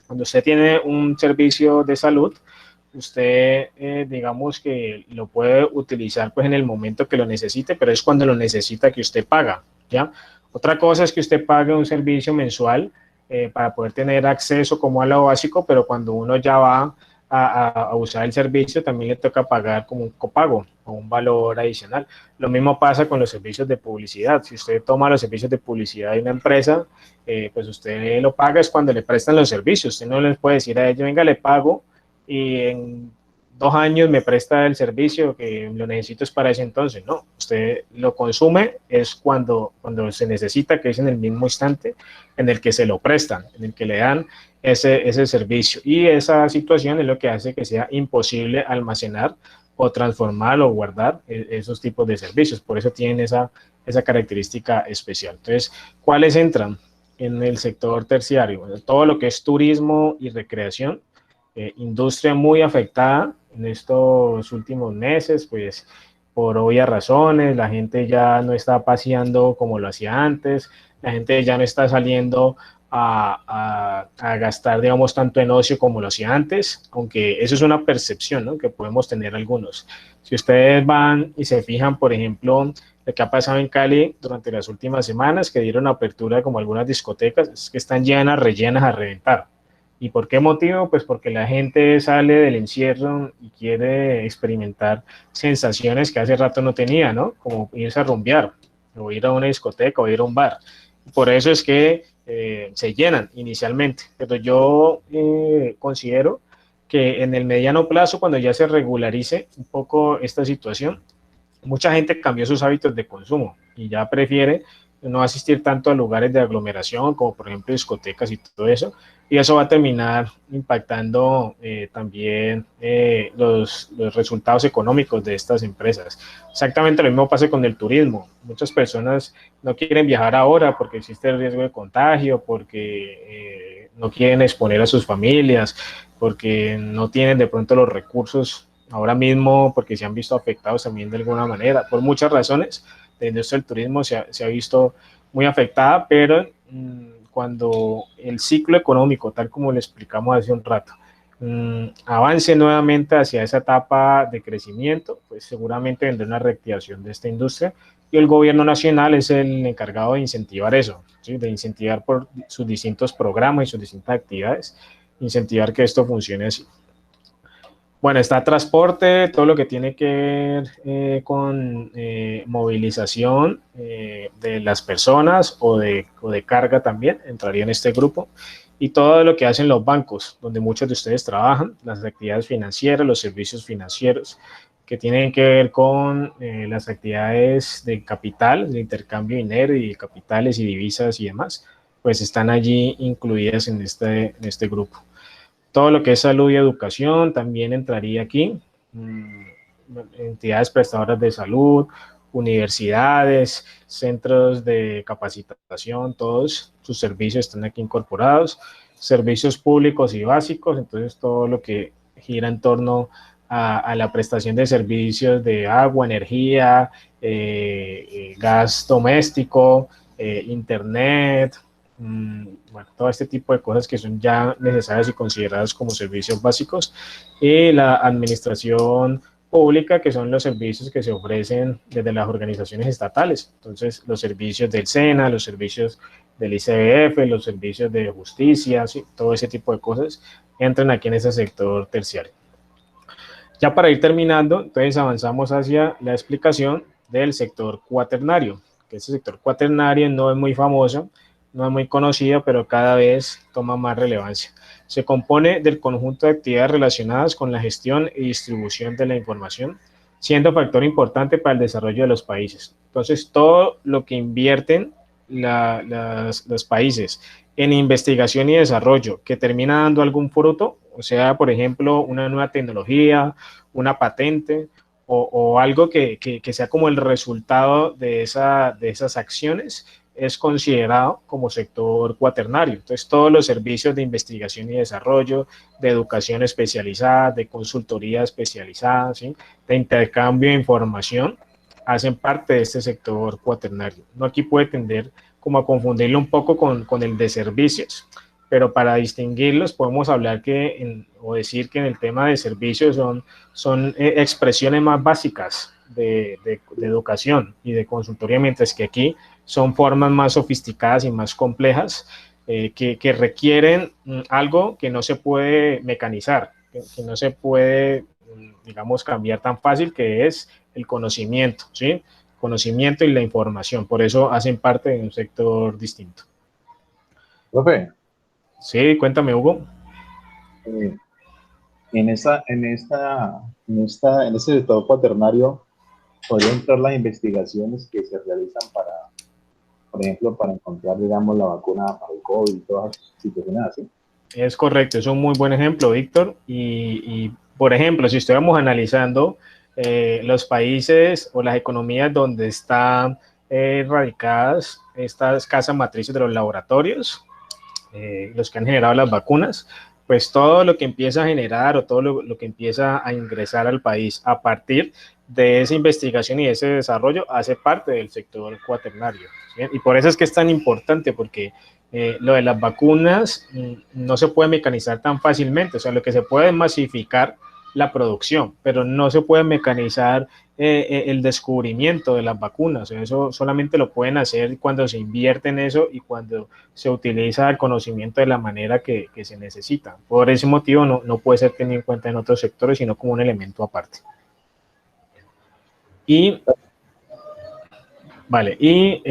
Cuando usted tiene un servicio de salud, usted digamos que lo puede utilizar pues en el momento que lo necesite, pero es cuando lo necesita que usted paga, ¿ya? Otra cosa es que usted pague un servicio mensual para poder tener acceso como a lo básico, pero cuando uno ya va a usar el servicio también le toca pagar como un copago o un valor adicional. Lo mismo pasa con los servicios de publicidad. Si usted toma los servicios de publicidad de una empresa, pues usted lo paga es cuando le prestan los servicios. Usted no les puede decir a ellos, venga, le pago y en 2 años me presta el servicio que lo necesito es para ese entonces. No, usted lo consume es cuando se necesita, que es en el mismo instante en el que se lo prestan, en el que le dan ese servicio, y esa situación es lo que hace que sea imposible almacenar o transformar o guardar esos tipos de servicios. Por eso tienen esa característica especial. Entonces, ¿cuáles entran en el sector terciario? Bueno, todo lo que es turismo y recreación, industria muy afectada en estos últimos meses, pues por obvias razones, la gente ya no está paseando como lo hacía antes, la gente ya no está saliendo a gastar, digamos, tanto en ocio como lo hacía antes, aunque eso es una percepción, ¿no?, que podemos tener algunos. Si ustedes van y se fijan, por ejemplo, lo que ha pasado en Cali durante las últimas semanas, que dieron apertura como algunas discotecas, es que están llenas, rellenas a reventar. ¿Y por qué motivo? Pues porque la gente sale del encierro y quiere experimentar sensaciones que hace rato no tenía, ¿no? Como irse a rumbear, o ir a una discoteca, o ir a un bar. Por eso es que se llenan inicialmente, pero yo considero que en el mediano plazo, cuando ya se regularice un poco esta situación, mucha gente cambió sus hábitos de consumo y ya prefiere no asistir tanto a lugares de aglomeración como por ejemplo discotecas y todo eso, y eso va a terminar impactando también los resultados económicos de estas empresas. Exactamente lo mismo pasa con el turismo. Muchas personas no quieren viajar ahora porque existe el riesgo de contagio, porque no quieren exponer a sus familias, porque no tienen de pronto los recursos ahora mismo, porque se han visto afectados también de alguna manera, por muchas razones. La industria del turismo se ha visto muy afectada, pero cuando el ciclo económico, tal como le explicamos hace un rato, avance nuevamente hacia esa etapa de crecimiento, pues seguramente vendrá una reactivación de esta industria, y el gobierno nacional es el encargado de incentivar eso, ¿sí?, de incentivar por sus distintos programas y sus distintas actividades, incentivar que esto funcione así. Bueno, está transporte, todo lo que tiene que ver con movilización de las personas o de carga también, entraría en este grupo. Y todo lo que hacen los bancos, donde muchos de ustedes trabajan, las actividades financieras, los servicios financieros, que tienen que ver con las actividades de capital, de intercambio de dinero y capitales y divisas y demás, pues están allí incluidas en este grupo. Todo lo que es salud y educación también entraría aquí. Entidades prestadoras de salud, universidades, centros de capacitación, todos sus servicios están aquí incorporados. Servicios públicos y básicos, entonces todo lo que gira en torno a la prestación de servicios de agua, energía, gas doméstico, internet, bueno, todo este tipo de cosas que son ya necesarias y consideradas como servicios básicos, y la administración pública, que son los servicios que se ofrecen desde las organizaciones estatales. Entonces, los servicios del SENA, los servicios del ICBF, los servicios de justicia, ¿sí?, todo ese tipo de cosas entran aquí en ese sector terciario. Ya para ir terminando, entonces avanzamos hacia la explicación del sector cuaternario, que ese sector cuaternario no es muy famoso, no es muy conocido, pero cada vez toma más relevancia. Se compone del conjunto de actividades relacionadas con la gestión y distribución de la información, siendo factor importante para el desarrollo de los países. Entonces, todo lo que invierten los países en investigación y desarrollo que termina dando algún fruto, o sea, por ejemplo, una nueva tecnología, una patente o algo que sea como el resultado de esas acciones, es considerado como sector cuaternario. Entonces, todos los servicios de investigación y desarrollo, de educación especializada, de consultoría especializada, ¿sí?, de intercambio de información, hacen parte de este sector cuaternario. No, aquí puede tender como a confundirlo un poco con el de servicios, pero para distinguirlos podemos hablar o decir que en el tema de servicios son expresiones más básicas de educación y de consultoría, mientras que aquí son formas más sofisticadas y más complejas que requieren algo que no se puede mecanizar, que no se puede, digamos, cambiar tan fácil, que es el conocimiento, ¿sí? Conocimiento y la información. Por eso hacen parte de un sector distinto. Profe, Sí, cuéntame, Hugo. En este sector cuaternario podrían entrar las investigaciones que se realizan para, por ejemplo, para encontrar, digamos, la vacuna para el COVID y todas esas situaciones así. Es correcto, es un muy buen ejemplo, Víctor. Y por ejemplo, si estuviéramos analizando los países o las economías donde están radicadas estas casas matrices de los laboratorios, los que han generado las vacunas, pues todo lo que empieza a generar o todo lo que empieza a ingresar al país a partir de esa investigación y ese desarrollo hace parte del sector cuaternario, ¿sí? Y por eso es que es tan importante, porque lo de las vacunas no se puede mecanizar tan fácilmente, o sea, lo que se puede es masificar la producción, pero no se puede mecanizar el descubrimiento de las vacunas. O sea, eso solamente lo pueden hacer cuando se invierte en eso y cuando se utiliza el conocimiento de la manera que se necesita. Por ese motivo no puede ser tenido en cuenta en otros sectores, sino como un elemento aparte. Y, vale, y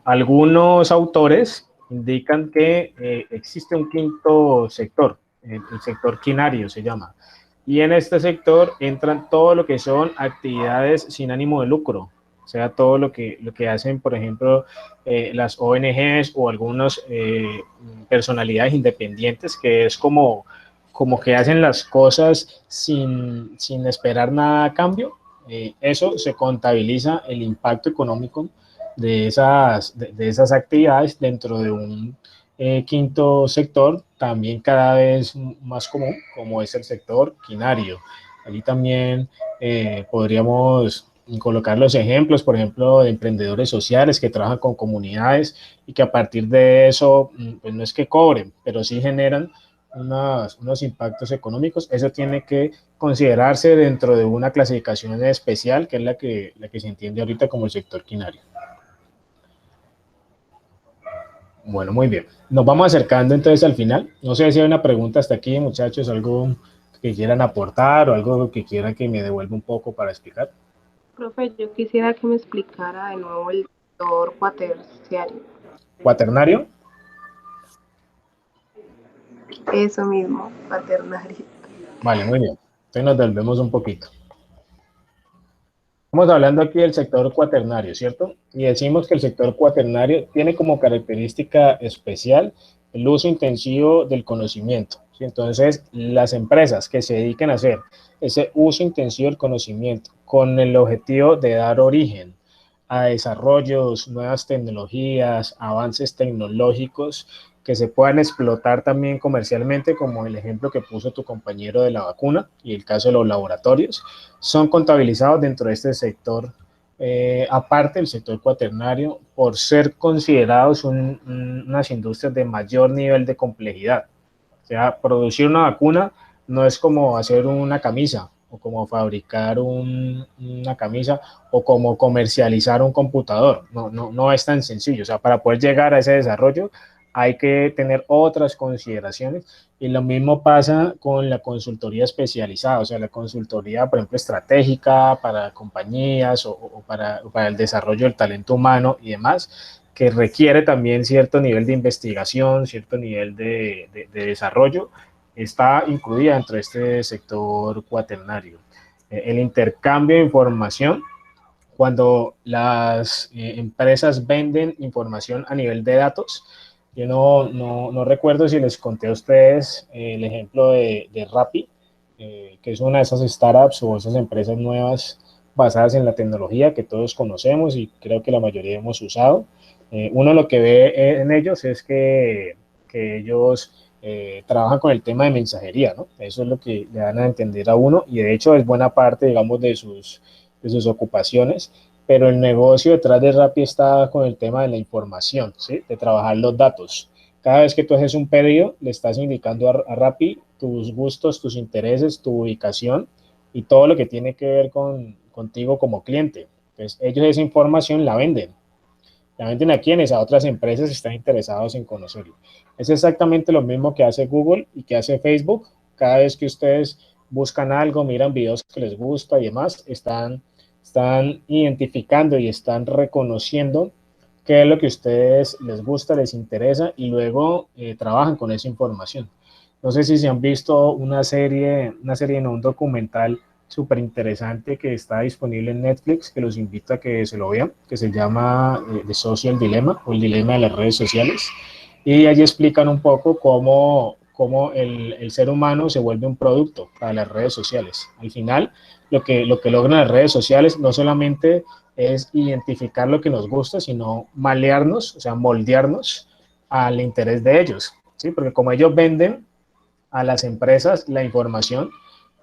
algunos autores indican que existe un quinto sector, el sector quinario se llama, y en este sector entran todo lo que son actividades sin ánimo de lucro, o sea, todo lo que hacen, por ejemplo, las ONGs o algunas personalidades independientes, que es como que hacen las cosas sin esperar nada a cambio. Eso se contabiliza el impacto económico de esas actividades dentro de un quinto sector, también cada vez más común, como es el sector quinario. Allí también podríamos colocar los ejemplos, por ejemplo, de emprendedores sociales que trabajan con comunidades y que a partir de eso, pues no es que cobren, pero sí generan unos impactos económicos. Eso tiene que considerarse dentro de una clasificación especial, que es la que se entiende ahorita como el sector quinario. Bueno, muy bien. Nos vamos acercando entonces al final. No sé si hay una pregunta hasta aquí, muchachos, algo que quieran aportar o algo que quieran que me devuelva un poco para explicar. Profe, yo quisiera que me explicara de nuevo el sector cuaternario. ¿Cuaternario? Eso mismo, cuaternario. Vale, muy bien. Entonces nos devolvemos un poquito. Estamos hablando aquí del sector cuaternario, ¿cierto? Y decimos que el sector cuaternario tiene como característica especial el uso intensivo del conocimiento, ¿sí? Entonces, las empresas que se dediquen a hacer ese uso intensivo del conocimiento con el objetivo de dar origen a desarrollos, nuevas tecnologías, avances tecnológicos que se puedan explotar también comercialmente, como el ejemplo que puso tu compañero de la vacuna y el caso de los laboratorios, son contabilizados dentro de este sector, aparte del sector cuaternario, por ser considerados unas industrias de mayor nivel de complejidad. O sea, producir una vacuna no es como hacer una camisa, o como fabricar una camisa, o como comercializar un computador. No es tan sencillo. O sea, para poder llegar a ese desarrollo hay que tener otras consideraciones, y lo mismo pasa con la consultoría especializada, o sea, la consultoría, por ejemplo, estratégica para compañías o para el desarrollo del talento humano y demás, que requiere también cierto nivel de investigación, cierto nivel de desarrollo, está incluida dentro de este sector cuaternario. El intercambio de información, cuando las empresas venden información a nivel de datos. Yo no recuerdo si les conté a ustedes el ejemplo de Rappi, que es una de esas startups o esas empresas nuevas basadas en la tecnología que todos conocemos y creo que la mayoría hemos usado. Uno lo que ve en ellos es que ellos trabajan con el tema de mensajería, ¿no? Eso es lo que le dan a entender a uno, y de hecho es buena parte, digamos, de sus ocupaciones, pero el negocio detrás de Rappi está con el tema de la información, ¿sí? De trabajar los datos. Cada vez que tú haces un pedido, le estás indicando a Rappi tus gustos, tus intereses, tu ubicación y todo lo que tiene que ver contigo como cliente. Entonces, ellos esa información la venden. La venden a quienes, a otras empresas que están interesados en conocerlo. Es exactamente lo mismo que hace Google y que hace Facebook. Cada vez que ustedes buscan algo, miran videos que les gusta y demás, están identificando y están reconociendo qué es lo que a ustedes les gusta, les interesa, y luego trabajan con esa información. No sé si se han visto una serie, no, un documental súper interesante que está disponible en Netflix, que los invito a que se lo vean, que se llama The Social Dilemma, o el dilema de las redes sociales, y allí explican un poco cómo el ser humano se vuelve un producto para las redes sociales. Al final, lo que logran las redes sociales no solamente es identificar lo que nos gusta, sino malearnos, o sea, moldearnos al interés de ellos, ¿sí? Porque como ellos venden a las empresas la información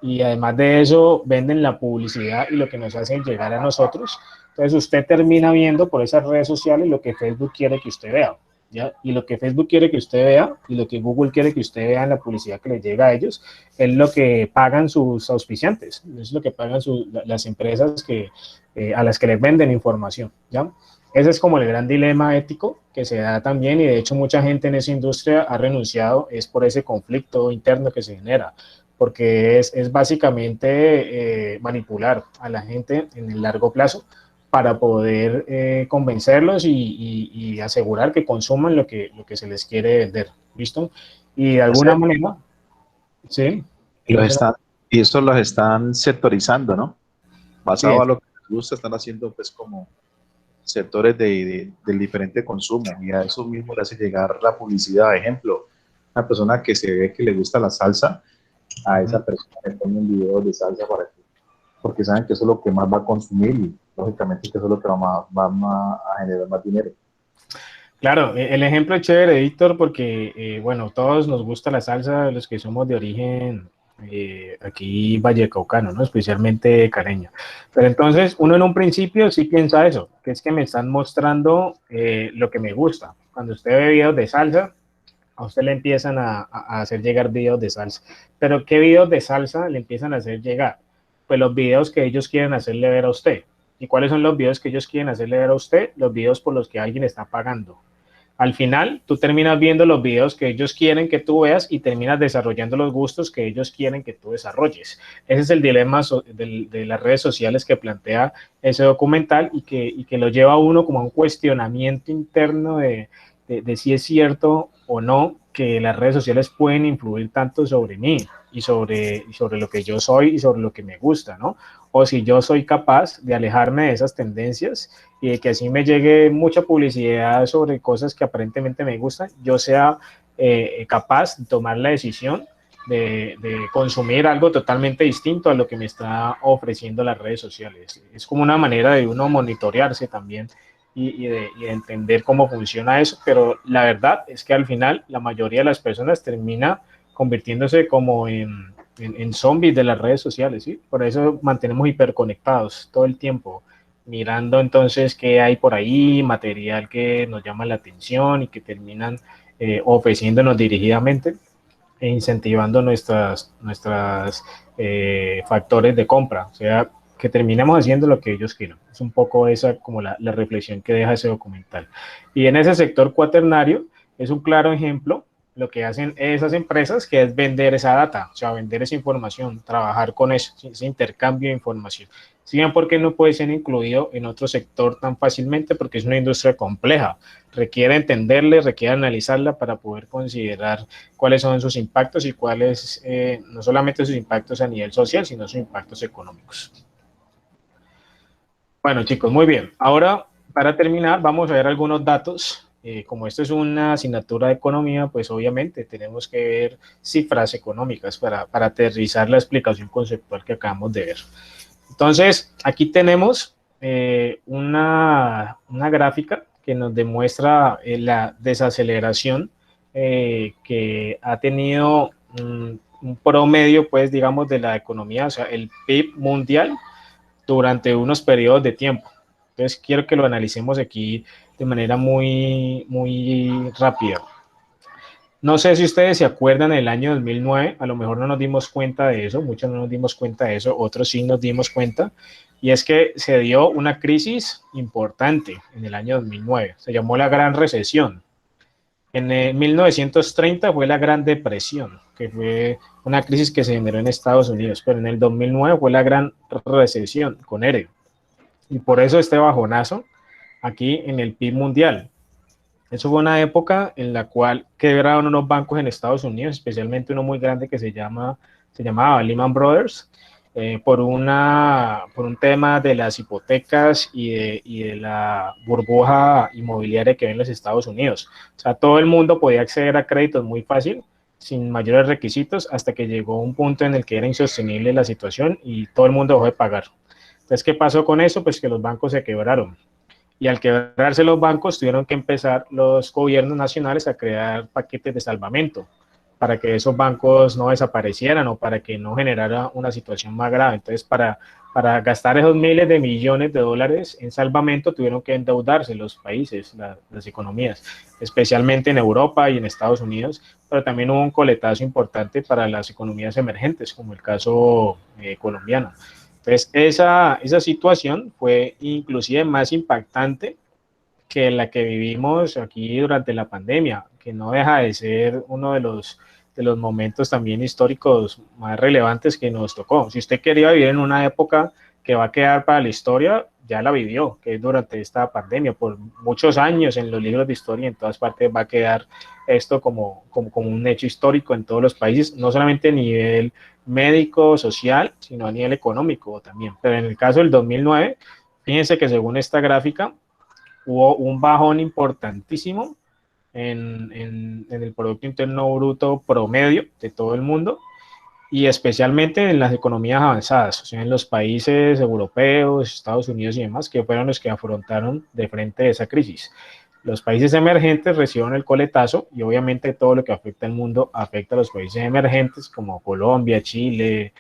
y además de eso venden la publicidad y lo que nos hacen llegar a nosotros. Entonces usted termina viendo por esas redes sociales lo que Facebook quiere que usted vea, ¿ya? Y lo que Facebook quiere que usted vea y lo que Google quiere que usted vea en la publicidad que les llega a ellos es lo que pagan sus auspiciantes, es lo que pagan las empresas a las que les venden información, ¿ya? Ese es como el gran dilema ético que se da también y de hecho mucha gente en esa industria ha renunciado, es por ese conflicto interno que se genera, porque es básicamente manipular a la gente en el largo plazo para poder convencerlos y asegurar que consuman lo que se les quiere vender, ¿listo? Y de alguna manera, sí. Y eso los están sectorizando, ¿no? Basado Sí, a lo que les gusta, están haciendo pues como sectores del diferente consumo y a eso mismo le hace llegar la publicidad. Ejemplo, una persona que se ve que le gusta la salsa, a esa persona le ponen videos de salsa porque saben que eso es lo que más va a consumir y lógicamente que eso es lo que va a generar más dinero. claro, el ejemplo es chévere, Víctor, porque, bueno, todos nos gusta la salsa, los que somos de origen aquí vallecaucano, ¿no? Especialmente caleño. Pero entonces, uno en un principio sí piensa eso, que es que me están mostrando lo que me gusta. Cuando usted ve videos de salsa, a usted le empiezan a hacer llegar videos de salsa. Pero ¿qué videos de salsa le empiezan a hacer llegar? Pues los videos que ellos quieren hacerle ver a usted. ¿Y cuáles son los videos que ellos quieren hacerle ver a usted? Los videos por los que alguien está pagando. Al final, tú terminas viendo los videos que ellos quieren que tú veas y terminas desarrollando los gustos que ellos quieren que tú desarrolles. Ese es el dilema de las redes sociales que plantea ese documental y que lo lleva a uno como a un cuestionamiento interno de si es cierto o no que las redes sociales pueden influir tanto sobre mí y sobre lo que yo soy y sobre lo que me gusta, ¿no? O si yo soy capaz de alejarme de esas tendencias y de que así me llegue mucha publicidad sobre cosas que aparentemente me gustan, yo sea capaz de tomar la decisión de consumir algo totalmente distinto a lo que me está ofreciendo las redes sociales. Es como una manera de uno monitorearse también y de entender cómo funciona eso, pero la verdad es que al final la mayoría de las personas termina convirtiéndose como en zombies de las redes sociales, ¿sí? Por eso mantenemos hiperconectados todo el tiempo, mirando entonces qué hay por ahí, material que nos llama la atención y que terminan ofreciéndonos dirigidamente e incentivando nuestras factores de compra, o sea, que terminemos haciendo lo que ellos quieren. Es un poco esa como la reflexión que deja ese documental. Y en ese sector cuaternario es un claro ejemplo lo que hacen esas empresas, que es vender esa data, o sea, vender esa información, trabajar con eso, ese intercambio de información. Si bien porque no puede ser incluido en otro sector tan fácilmente, porque es una industria compleja, requiere entenderla, requiere analizarla para poder considerar cuáles son sus impactos y cuáles, no solamente sus impactos a nivel social, sino sus impactos económicos. Bueno, chicos, muy bien. Ahora, para terminar, vamos a ver algunos datos. Como esto es una asignatura de economía, pues obviamente tenemos que ver cifras económicas para aterrizar la explicación conceptual que acabamos de ver. Entonces, aquí tenemos una gráfica que nos demuestra la desaceleración que ha tenido un promedio, pues, digamos, de la economía, o sea, el PIB mundial durante unos periodos de tiempo. Entonces, quiero que lo analicemos aquí de manera muy rápida. No sé si ustedes se acuerdan del año 2009, a lo mejor no nos dimos cuenta de eso, muchos no nos dimos cuenta de eso, otros sí nos dimos cuenta, y es que se dio una crisis importante en el año 2009, se llamó la Gran Recesión. En 1930 fue la Gran Depresión, que fue una crisis que se generó en Estados Unidos, pero en el 2009 fue la Gran Recesión, con R. Y por eso este bajonazo aquí en el PIB mundial. Eso fue una época en la cual quebraron unos bancos en Estados Unidos, especialmente uno muy grande que se llamaba Lehman Brothers, por un tema de las hipotecas y de la burbuja inmobiliaria que hay en los Estados Unidos. O sea, todo el mundo podía acceder a créditos muy fácil, sin mayores requisitos, hasta que llegó un punto en el que era insostenible la situación y todo el mundo dejó de pagar. Entonces, ¿qué pasó con eso? Pues que los bancos se quebraron. Y al quebrarse los bancos, tuvieron que empezar los gobiernos nacionales a crear paquetes de salvamento para que esos bancos no desaparecieran o para que no generara una situación más grave. Entonces, para gastar esos miles de millones de dólares en salvamento, tuvieron que endeudarse los países, las economías, especialmente en Europa y en Estados Unidos, pero también hubo un coletazo importante para las economías emergentes, como el caso colombiano. Entonces, esa situación fue inclusive más impactante que la que vivimos aquí durante la pandemia, que no deja de ser uno de los momentos también históricos más relevantes que nos tocó. Si usted quería vivir en una época que va a quedar para la historia, ya la vivió, que es durante esta pandemia. Por muchos años en los libros de historia, en todas partes va a quedar esto como un hecho histórico en todos los países, no solamente a nivel médico, social, sino a nivel económico también. Pero en el caso del 2009, fíjense que según esta gráfica, hubo un bajón importantísimo en el Producto Interno Bruto promedio de todo el mundo y especialmente en las economías avanzadas, o sea, en los países europeos, Estados Unidos y demás, que fueron los que afrontaron de frente esa crisis. Los países emergentes recibieron el coletazo y obviamente todo lo que afecta al mundo afecta a los países emergentes como Colombia, Chile,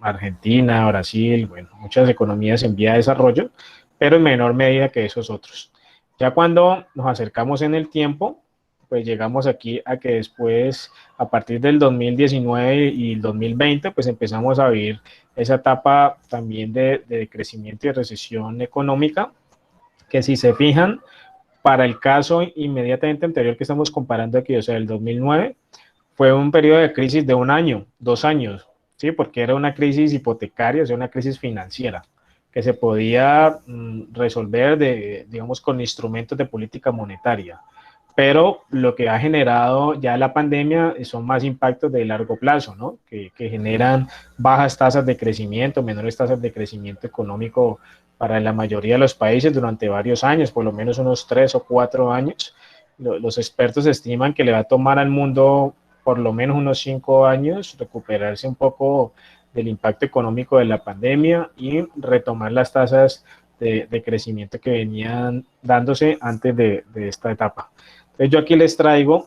Argentina, Brasil, bueno, muchas economías en vía de desarrollo, pero en menor medida que esos otros. Ya cuando nos acercamos en el tiempo, pues llegamos aquí a que después, a partir del 2019 y el 2020, pues empezamos a vivir esa etapa también de crecimiento y recesión económica, que si se fijan, para el caso inmediatamente anterior que estamos comparando aquí, o sea, el 2009, fue un periodo de crisis de un año, 2 años, ¿sí? Porque era una crisis hipotecaria, o sea, una crisis financiera que se podía resolver, digamos, con instrumentos de política monetaria. Pero lo que ha generado ya la pandemia son más impactos de largo plazo, ¿no? Que generan bajas tasas de crecimiento, menores tasas de crecimiento económico para la mayoría de los países durante varios años, por lo menos unos 3 o 4 años. Los expertos estiman que le va a tomar al mundo por lo menos unos 5 años recuperarse un poco del impacto económico de la pandemia y retomar las tasas de crecimiento que venían dándose antes de esta etapa. Entonces yo aquí les traigo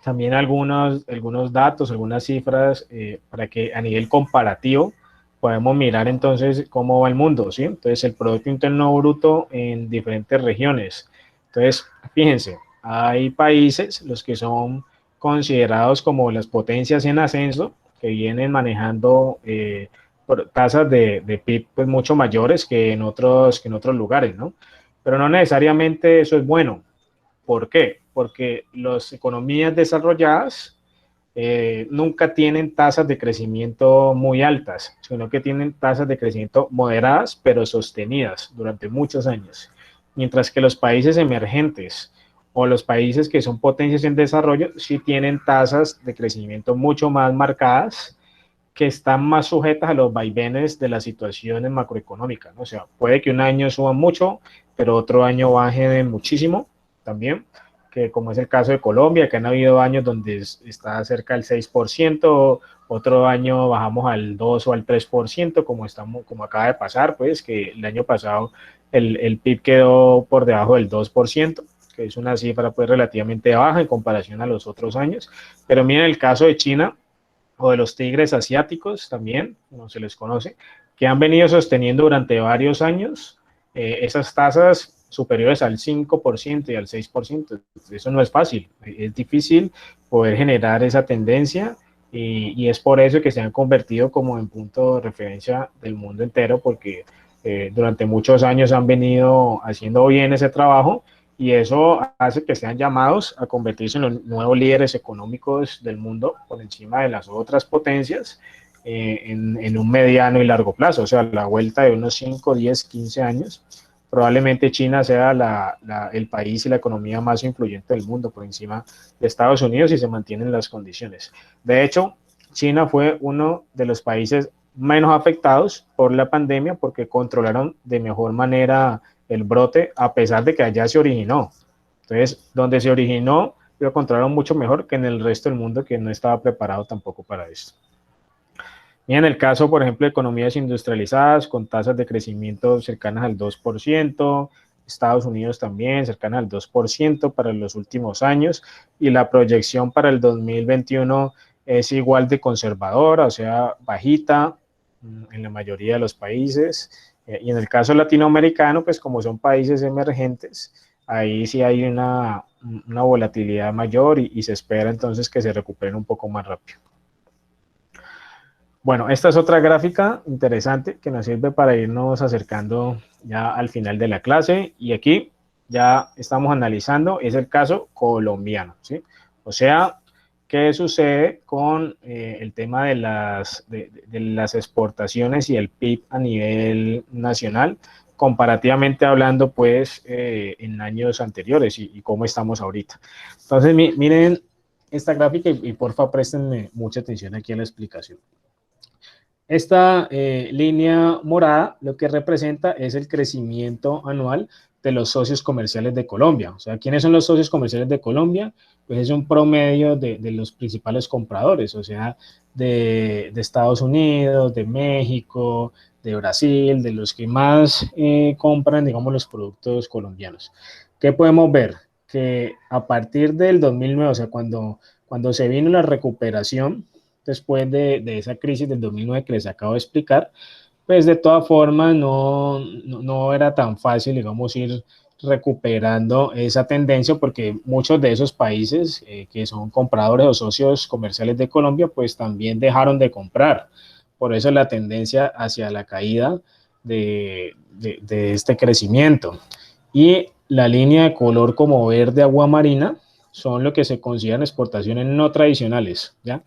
también algunos datos, algunas cifras para que a nivel comparativo podemos mirar entonces cómo va el mundo, ¿sí? Entonces el Producto Interno Bruto en diferentes regiones. Entonces, fíjense, hay países, los que son considerados como las potencias en ascenso, que vienen manejando tasas de PIB pues, mucho mayores que en otros lugares, ¿no? Pero no necesariamente eso es bueno. ¿Por qué? Porque las economías desarrolladas nunca tienen tasas de crecimiento muy altas, sino que tienen tasas de crecimiento moderadas, pero sostenidas durante muchos años. Mientras que los países emergentes o los países que son potencias en desarrollo sí tienen tasas de crecimiento mucho más marcadas, que están más sujetas a los vaivenes de las situaciones macroeconómicas, ¿no? O sea, puede que un año suban mucho, pero otro año bajen muchísimo también, que como es el caso de Colombia, que han habido años donde está cerca del 6%, otro año bajamos al 2 o al 3%, como acaba de pasar, pues que el año pasado el PIB quedó por debajo del 2%, que es una cifra pues relativamente baja en comparación a los otros años. Pero miren el caso de China, o de los tigres asiáticos también, como se les conoce, que han venido sosteniendo durante varios años esas tasas superiores al 5% y al 6%. Eso no es fácil, es difícil poder generar esa tendencia y es por eso que se han convertido como en punto de referencia del mundo entero, porque durante muchos años han venido haciendo bien ese trabajo y eso hace que sean llamados a convertirse en los nuevos líderes económicos del mundo por encima de las otras potencias en un mediano y largo plazo, o sea, la vuelta de unos 5, 10, 15 años. Probablemente China sea el país y la economía más influyente del mundo por encima de Estados Unidos si se mantienen las condiciones. De hecho, China fue uno de los países menos afectados por la pandemia porque controlaron de mejor manera el brote, a pesar de que allá se originó. Entonces, donde se originó, lo controlaron mucho mejor que en el resto del mundo, que no estaba preparado tampoco para esto. Y en el caso, por ejemplo, de economías industrializadas con tasas de crecimiento cercanas al 2%, Estados Unidos también, cercana al 2% para los últimos años, y la proyección para el 2021 es igual de conservadora, o sea, bajita en la mayoría de los países. Y en el caso latinoamericano, pues como son países emergentes, ahí sí hay una volatilidad mayor y se espera entonces que se recuperen un poco más rápido. Bueno, esta es otra gráfica interesante que nos sirve para irnos acercando ya al final de la clase, y aquí ya estamos analizando, es el caso colombiano, ¿sí? O sea, ¿qué sucede con el tema de las exportaciones y el PIB a nivel nacional, comparativamente hablando, pues, en años anteriores y cómo estamos ahorita? Entonces, miren esta gráfica y porfa, préstenme mucha atención aquí a la explicación. Esta línea morada lo que representa es el crecimiento anual de los socios comerciales de Colombia. O sea, ¿quiénes son los socios comerciales de Colombia? Pues es un promedio de los principales compradores, o sea, de Estados Unidos, de México, de Brasil, de los que más compran, digamos, los productos colombianos. ¿Qué podemos ver? Que a partir del 2009, o sea, cuando se vino la recuperación, después de esa crisis del 2009 que les acabo de explicar, pues de todas formas no era tan fácil, digamos, ir recuperando esa tendencia, porque muchos de esos países que son compradores o socios comerciales de Colombia, pues también dejaron de comprar. Por eso la tendencia hacia la caída de este crecimiento. Y la línea de color como verde agua marina son lo que se consideran exportaciones no tradicionales, ¿ya?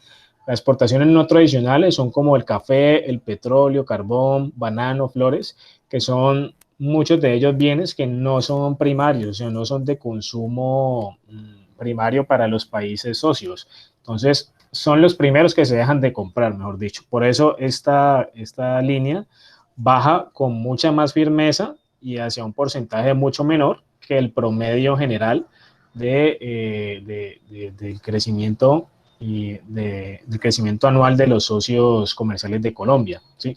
Las exportaciones no tradicionales son como el café, el petróleo, carbón, banano, flores, que son muchos de ellos bienes que no son primarios, o sea, no son de consumo primario para los países socios. Entonces, son los primeros que se dejan de comprar, mejor dicho. Por eso esta línea baja con mucha más firmeza y hacia un porcentaje mucho menor que el promedio general del crecimiento y del crecimiento anual de los socios comerciales de Colombia, ¿sí?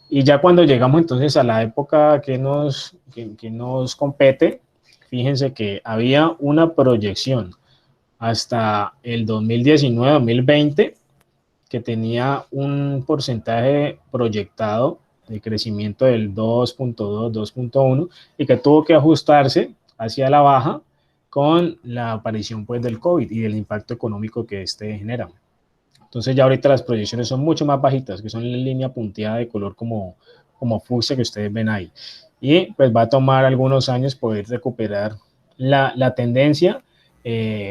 Y ya cuando llegamos entonces a la época que nos compete, fíjense que había una proyección hasta el 2019-2020 que tenía un porcentaje proyectado de crecimiento del 2.2, 2.1 y que tuvo que ajustarse hacia la baja con la aparición pues del COVID y del impacto económico que este genera. Entonces ya ahorita las proyecciones son mucho más bajitas, que son la línea punteada de color como fucsia que ustedes ven ahí. Y pues va a tomar algunos años poder recuperar la tendencia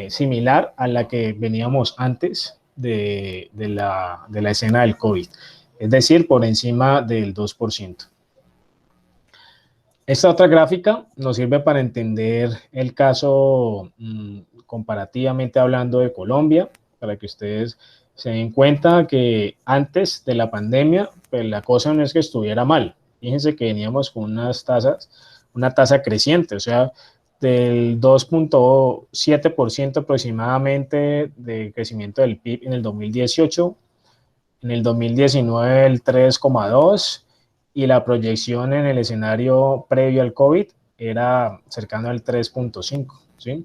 similar a la que veníamos antes de la escena del COVID, es decir, por encima del 2%. Esta otra gráfica nos sirve para entender el caso comparativamente hablando de Colombia, para que ustedes se den cuenta que antes de la pandemia, pues la cosa no es que estuviera mal. Fíjense que veníamos con una tasa creciente, o sea, del 2.7% aproximadamente de crecimiento del PIB en el 2018, en el 2019 el 3,2%, y la proyección en el escenario previo al COVID era cercano al 3.5%, ¿sí?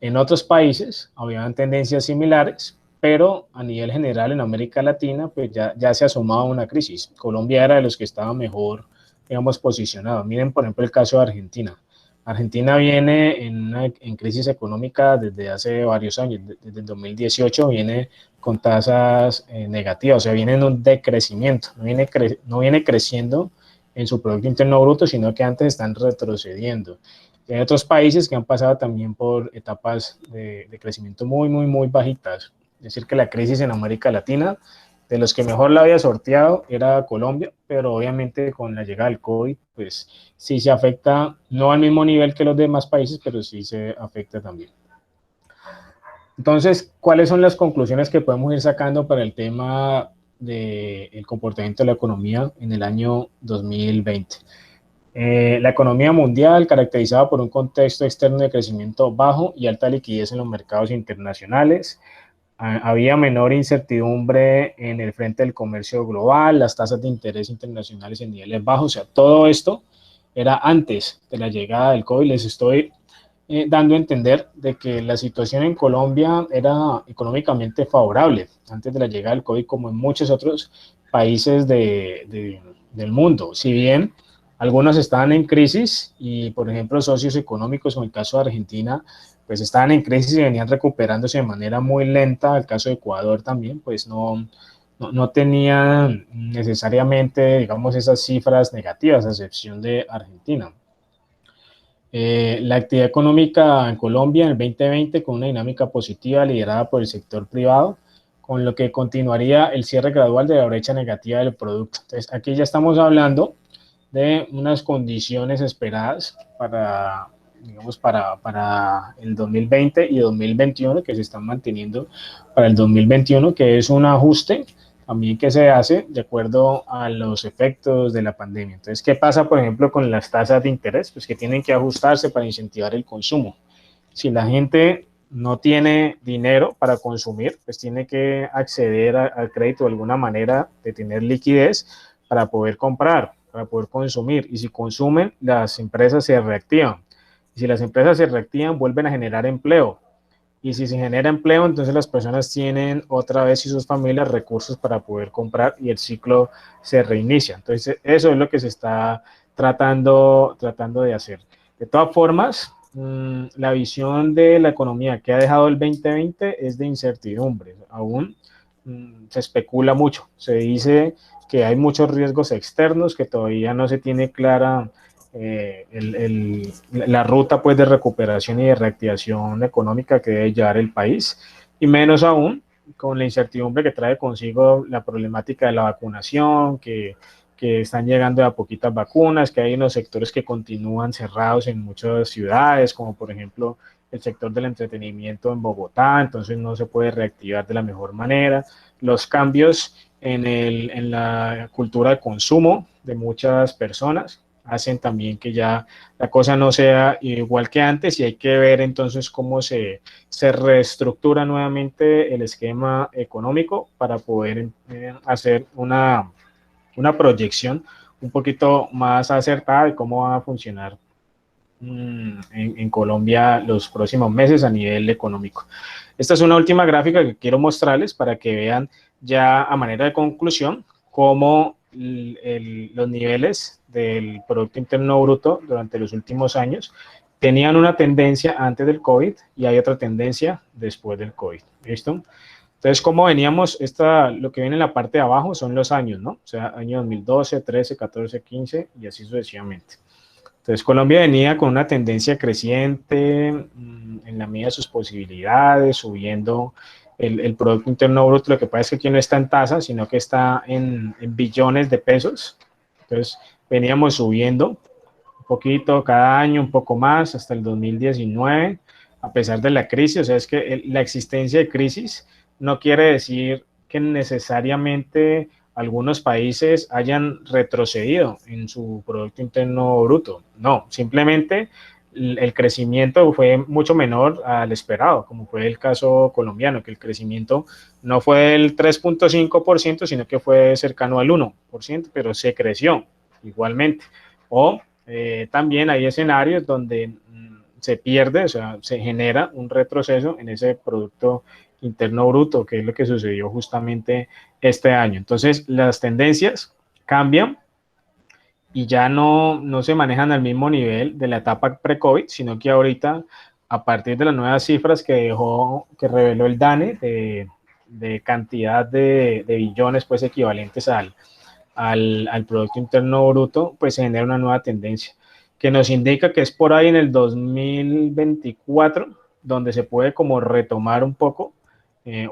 En otros países habían tendencias similares, pero a nivel general en América Latina pues ya se asomaba una crisis. Colombia era de los que estaba mejor, digamos, posicionado. Miren, por ejemplo, el caso de Argentina. Argentina viene en crisis económica desde hace varios años, desde el 2018 viene con tasas negativas, o sea, viene en un decrecimiento, no viene creciendo en su Producto Interno Bruto, sino que antes están retrocediendo. Y hay otros países que han pasado también por etapas de crecimiento muy bajitas. Es decir, que la crisis en América Latina, de los que mejor la había sorteado era Colombia, pero obviamente con la llegada del COVID, pues sí se afecta, no al mismo nivel que los demás países, pero sí se afecta también. Entonces, ¿cuáles son las conclusiones que podemos ir sacando para el tema del comportamiento de la economía en el año 2020? La economía mundial, caracterizada por un contexto externo de crecimiento bajo y alta liquidez en los mercados internacionales. Había menor incertidumbre en el frente del comercio global, las tasas de interés internacionales en niveles bajos, o sea, todo esto era antes de la llegada del COVID. Les estoy dando a entender de que la situación en Colombia era económicamente favorable antes de la llegada del COVID, como en muchos otros países del mundo. Si bien algunos estaban en crisis y, por ejemplo, socios económicos, como el caso de Argentina, pues estaban en crisis y venían recuperándose de manera muy lenta. El caso de Ecuador también, pues no tenían necesariamente, digamos, esas cifras negativas, a excepción de Argentina. La actividad económica en Colombia en el 2020 con una dinámica positiva liderada por el sector privado, con lo que continuaría el cierre gradual de la brecha negativa del producto. Entonces, aquí ya estamos hablando de unas condiciones esperadas para, digamos, para el 2020 y 2021 que se están manteniendo para el 2021, que es un ajuste también que se hace de acuerdo a los efectos de la pandemia. Entonces, ¿qué pasa, por ejemplo, con las tasas de interés? Pues que tienen que ajustarse para incentivar el consumo. Si la gente no tiene dinero para consumir, pues tiene que acceder al crédito de alguna manera de tener liquidez para poder comprar, para poder consumir. Y si consumen, las empresas se reactivan. Y si las empresas se reactivan, vuelven a generar empleo. Y si se genera empleo, entonces las personas tienen otra vez y sus familias recursos para poder comprar y el ciclo se reinicia. Entonces, eso es lo que se está tratando de hacer. De todas formas, la visión de la economía que ha dejado el 2020 es de incertidumbre. Aún se especula mucho. Se dice que hay muchos riesgos externos, que todavía no se tiene clara la ruta pues de recuperación y de reactivación económica que debe llevar el país, y menos aún con la incertidumbre que trae consigo la problemática de la vacunación, que están llegando a poquitas vacunas, que hay unos sectores que continúan cerrados en muchas ciudades, como por ejemplo el sector del entretenimiento en Bogotá, entonces no se puede reactivar de la mejor manera. Los cambios en la cultura de consumo de muchas personas hacen también que ya la cosa no sea igual que antes, y hay que ver entonces cómo se reestructura nuevamente el esquema económico para poder hacer una proyección un poquito más acertada de cómo va a funcionar en Colombia los próximos meses a nivel económico. Esta es una última gráfica que quiero mostrarles para que vean ya a manera de conclusión cómo los niveles del Producto Interno Bruto durante los últimos años tenían una tendencia antes del COVID y hay otra tendencia después del COVID. ¿Listo? Entonces, ¿cómo veníamos? Lo que viene en la parte de abajo son los años, ¿no? O sea, año 2012, 13, 14, 15 y así sucesivamente. Entonces, Colombia venía con una tendencia creciente en la medida de sus posibilidades, subiendo el Producto Interno Bruto. Lo que pasa es que aquí no está en tasa, sino que está en billones de pesos. Entonces, veníamos subiendo un poquito cada año, un poco más, hasta el 2019, a pesar de la crisis. O sea, es que la existencia de crisis no quiere decir que necesariamente algunos países hayan retrocedido en su Producto Interno Bruto. No, simplemente el crecimiento fue mucho menor al esperado, como fue el caso colombiano, que el crecimiento no fue del 3.5%, sino que fue cercano al 1%, pero se creció igualmente. O también hay escenarios donde se pierde, o sea, se genera un retroceso en ese Producto Interno Bruto, que es lo que sucedió justamente este año. Entonces, las tendencias cambian y ya no se manejan al mismo nivel de la etapa pre-COVID, sino que ahorita, a partir de las nuevas cifras que reveló el DANE de cantidad de billones pues equivalentes al Producto Interno Bruto, pues se genera una nueva tendencia que nos indica que es por ahí en el 2024 donde se puede como retomar un poco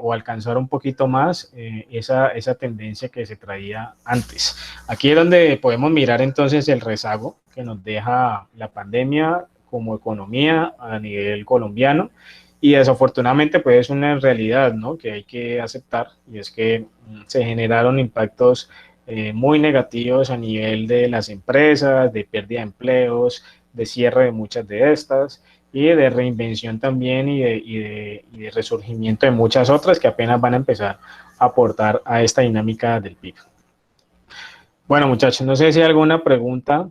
o alcanzar un poquito más esa tendencia que se traía antes. Aquí es donde podemos mirar entonces el rezago que nos deja la pandemia como economía a nivel colombiano, y desafortunadamente pues es una realidad, ¿no?, que hay que aceptar, y es que se generaron impactos muy negativos a nivel de las empresas, de pérdida de empleos, de cierre de muchas de estas, y de reinvención también y de resurgimiento de muchas otras que apenas van a empezar a aportar a esta dinámica del PIB. Bueno, muchachos, no sé si hay alguna pregunta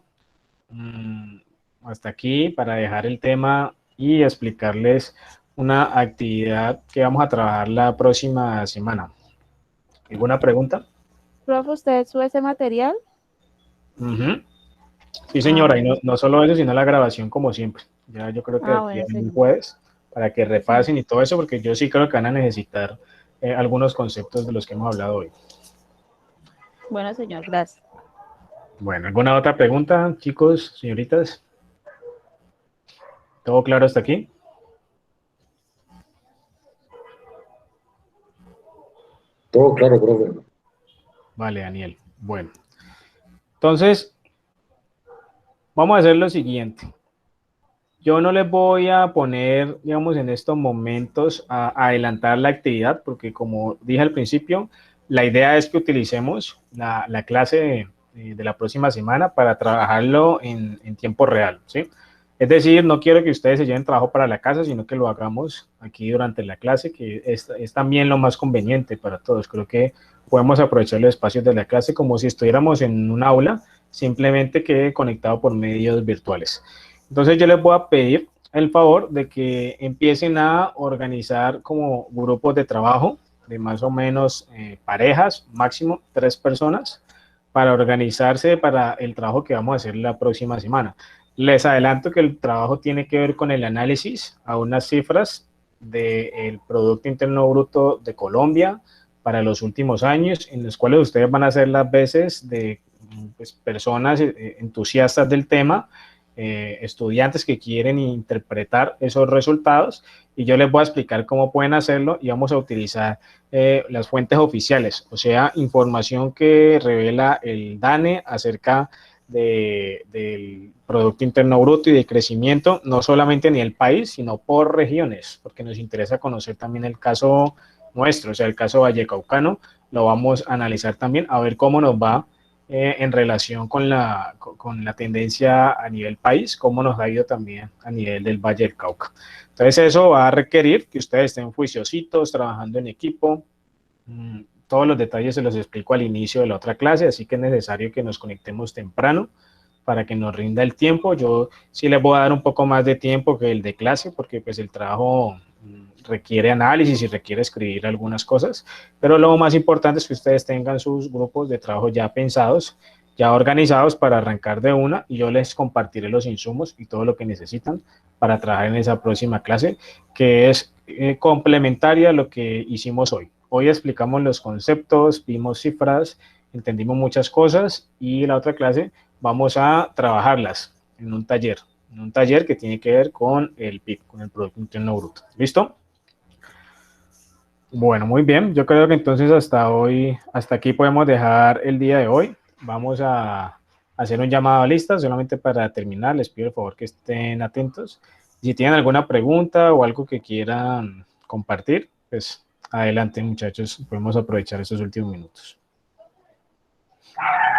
hasta aquí para dejar el tema y explicarles una actividad que vamos a trabajar la próxima semana. ¿Alguna pregunta? Profe, ¿usted sube ese material? Uh-huh. Sí, señora, y no solo eso, sino la grabación como siempre. Ya yo creo que aquí Bueno, el señor. jueves, para que repasen y todo eso, porque yo sí creo que van a necesitar algunos conceptos de los que hemos hablado hoy. Bueno, señor, gracias. Bueno, ¿alguna otra pregunta, chicos, señoritas? ¿Todo claro hasta aquí? Todo claro, profe. Vale, Daniel. Bueno, entonces vamos a hacer lo siguiente. Yo no les voy a poner, digamos, en estos momentos a adelantar la actividad, porque como dije al principio, la idea es que utilicemos la clase de la próxima semana para trabajarlo en tiempo real, ¿sí? Es decir, no quiero que ustedes se lleven trabajo para la casa, sino que lo hagamos aquí durante la clase, que es también lo más conveniente para todos. Creo que podemos aprovechar los espacios de la clase como si estuviéramos en un aula, simplemente que conectado por medios virtuales. Entonces yo les voy a pedir el favor de que empiecen a organizar como grupos de trabajo de más o menos parejas, máximo 3 personas, para organizarse para el trabajo que vamos a hacer la próxima semana. Les adelanto que el trabajo tiene que ver con el análisis a unas cifras del Producto Interno Bruto de Colombia para los últimos años, en los cuales ustedes van a hacer las veces de pues, personas entusiastas del tema, estudiantes que quieren interpretar esos resultados, y yo les voy a explicar cómo pueden hacerlo, y vamos a utilizar las fuentes oficiales, o sea, información que revela el DANE acerca del Producto Interno Bruto y de crecimiento, no solamente a nivel país, sino por regiones, porque nos interesa conocer también el caso nuestro, o sea, el caso vallecaucano, lo vamos a analizar también, a ver cómo nos va en relación con la tendencia a nivel país, cómo nos ha ido también a nivel del Valle del Cauca. Entonces eso va a requerir que ustedes estén juiciositos, trabajando en equipo. Todos los detalles se los explico al inicio de la otra clase, así que es necesario que nos conectemos temprano para que nos rinda el tiempo. Yo sí les voy a dar un poco más de tiempo que el de clase, porque pues el trabajo requiere análisis y requiere escribir algunas cosas, pero lo más importante es que ustedes tengan sus grupos de trabajo ya pensados, ya organizados para arrancar de una, y yo les compartiré los insumos y todo lo que necesitan para trabajar en esa próxima clase, que es complementaria a lo que hicimos hoy. Hoy explicamos los conceptos, vimos cifras, entendimos muchas cosas, y la otra clase vamos a trabajarlas en un taller que tiene que ver con el PIB, con el Producto Interno Bruto. ¿Listo? Bueno, muy bien. Yo creo que entonces hasta aquí podemos dejar el día de hoy. Vamos a hacer un llamado a lista, solamente para terminar. Les pido el favor que estén atentos. Si tienen alguna pregunta o algo que quieran compartir, pues adelante, muchachos. Podemos aprovechar estos últimos minutos.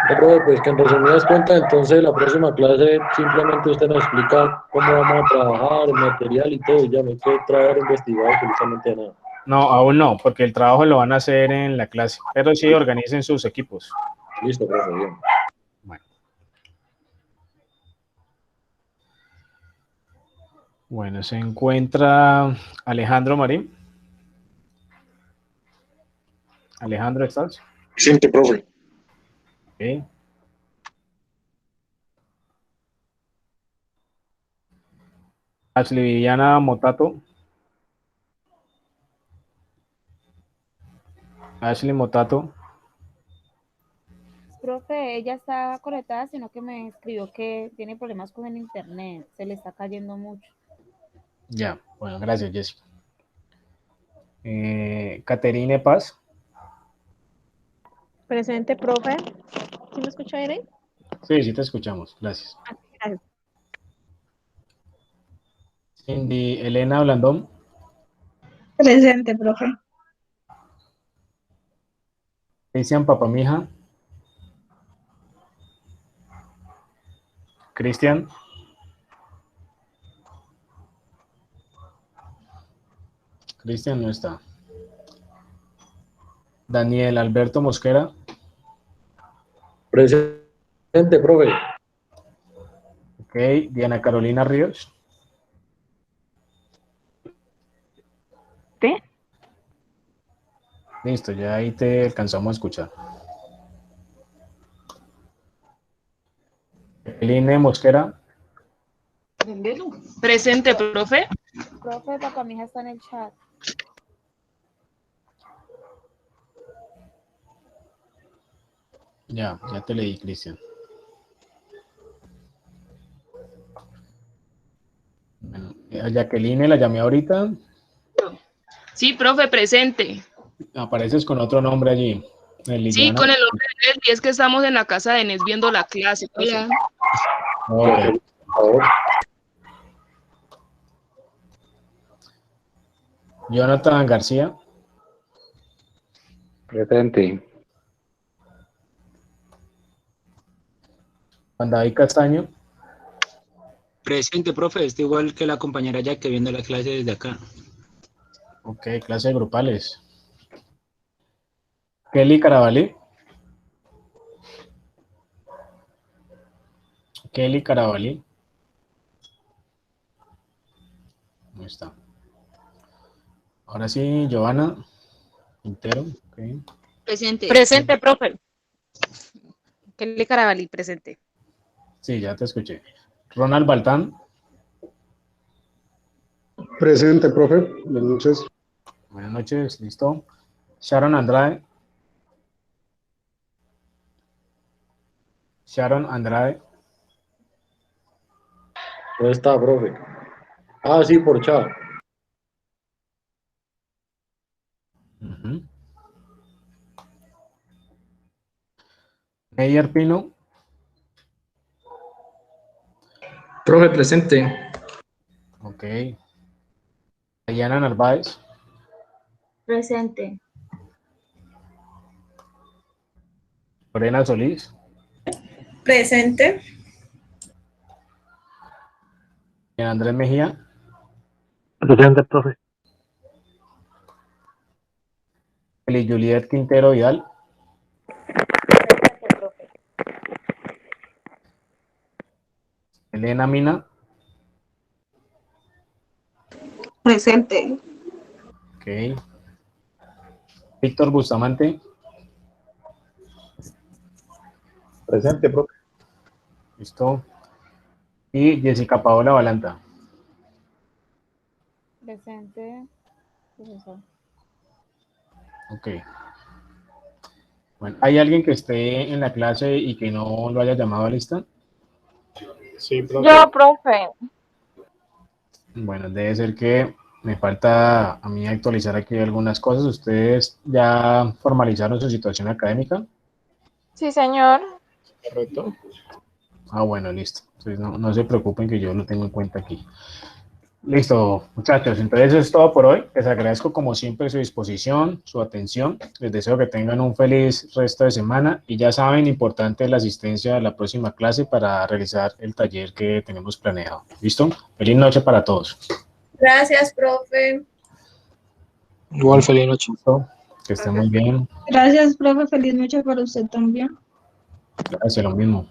Profe, pues que en resumidas cuentas, entonces la próxima clase simplemente usted nos explica cómo vamos a trabajar, el material y todo, y ya no hay que traer investigado absolutamente nada. No, aún no, porque el trabajo lo van a hacer en la clase, pero sí organicen sus equipos. Listo, profe, bien. Bueno, se encuentra Alejandro Marín. Alejandro, ¿estás? Siente, profe. Okay. Ashley Viviana Motato. Ashley Motato. Profe, ella está conectada, sino que me escribió que tiene problemas con el internet, se le está cayendo mucho. Ya, bueno, gracias, Jessica. Caterine Paz. Presente, profe. ¿Sí me escucha bien ahí? Sí, sí te escuchamos, gracias. Gracias. Cindy Elena Blandón. Presente, profe. Cristian Papamija. Cristian. Cristian no está. Daniel Alberto Mosquera. Presente, profe. Diana Carolina Ríos. ¿Sí? Listo, ya ahí te alcanzamos a escuchar. Eline Mosquera. Presente, profe. Profe, papá, mi hija está en el chat. Ya te leí, Cristian. Bueno, a Jacqueline la llamé ahorita. Sí, profe, presente. Apareces con otro nombre allí. Sí, Liliana. con el nombre de él, y es que estamos en la casa de Nes viendo la clase. Hola. Ok. Jonathan García. Presente. Juan David Castaño. Presente, profe, está igual que la compañera ya que viendo la clase desde acá. Ok, clase grupales. Kelly Carabalí. Kelly Carabalí. Ahí está. Ahora sí, Giovanna Quintero. Okay. Presente. Presente, profe. Kelly Carabalí, presente. Sí, ya te escuché. Ronald Baltán. Presente, profe. Buenas noches. Buenas noches, listo. Sharon Andrade. Sharon Andrade. ¿Dónde está, profe? Ah, sí, por chat. Meyer Pino. Profe, presente. Ok. Diana Narváez. Presente. Lorena Solís. Presente. Andrés Mejía. Presente, profe. Eli Juliet Quintero Vidal. Presente, profe. Elena Mina. Presente. Ok. Víctor Bustamante. Presente, profe. Listo. Y Jessica Paola Balanta. Presente, profesor. Ok. Bueno, ¿hay alguien que esté en la clase y que no lo haya llamado a lista? Sí, profe. Yo, profe. Bueno, debe ser que me falta a mí actualizar aquí algunas cosas. ¿Ustedes ya formalizaron su situación académica? Sí, señor. Correcto. Ah, bueno, listo. Entonces no se preocupen que yo lo tengo en cuenta aquí. Listo, muchachos. Entonces eso es todo por hoy. Les agradezco como siempre su disposición, su atención. Les deseo que tengan un feliz resto de semana y ya saben, importante la asistencia a la próxima clase para realizar el taller que tenemos planeado. ¿Listo? Feliz noche para todos. Gracias, profe. Igual, feliz noche. Que estén muy bien. Gracias, profe. Feliz noche para usted también. Gracias, lo mismo.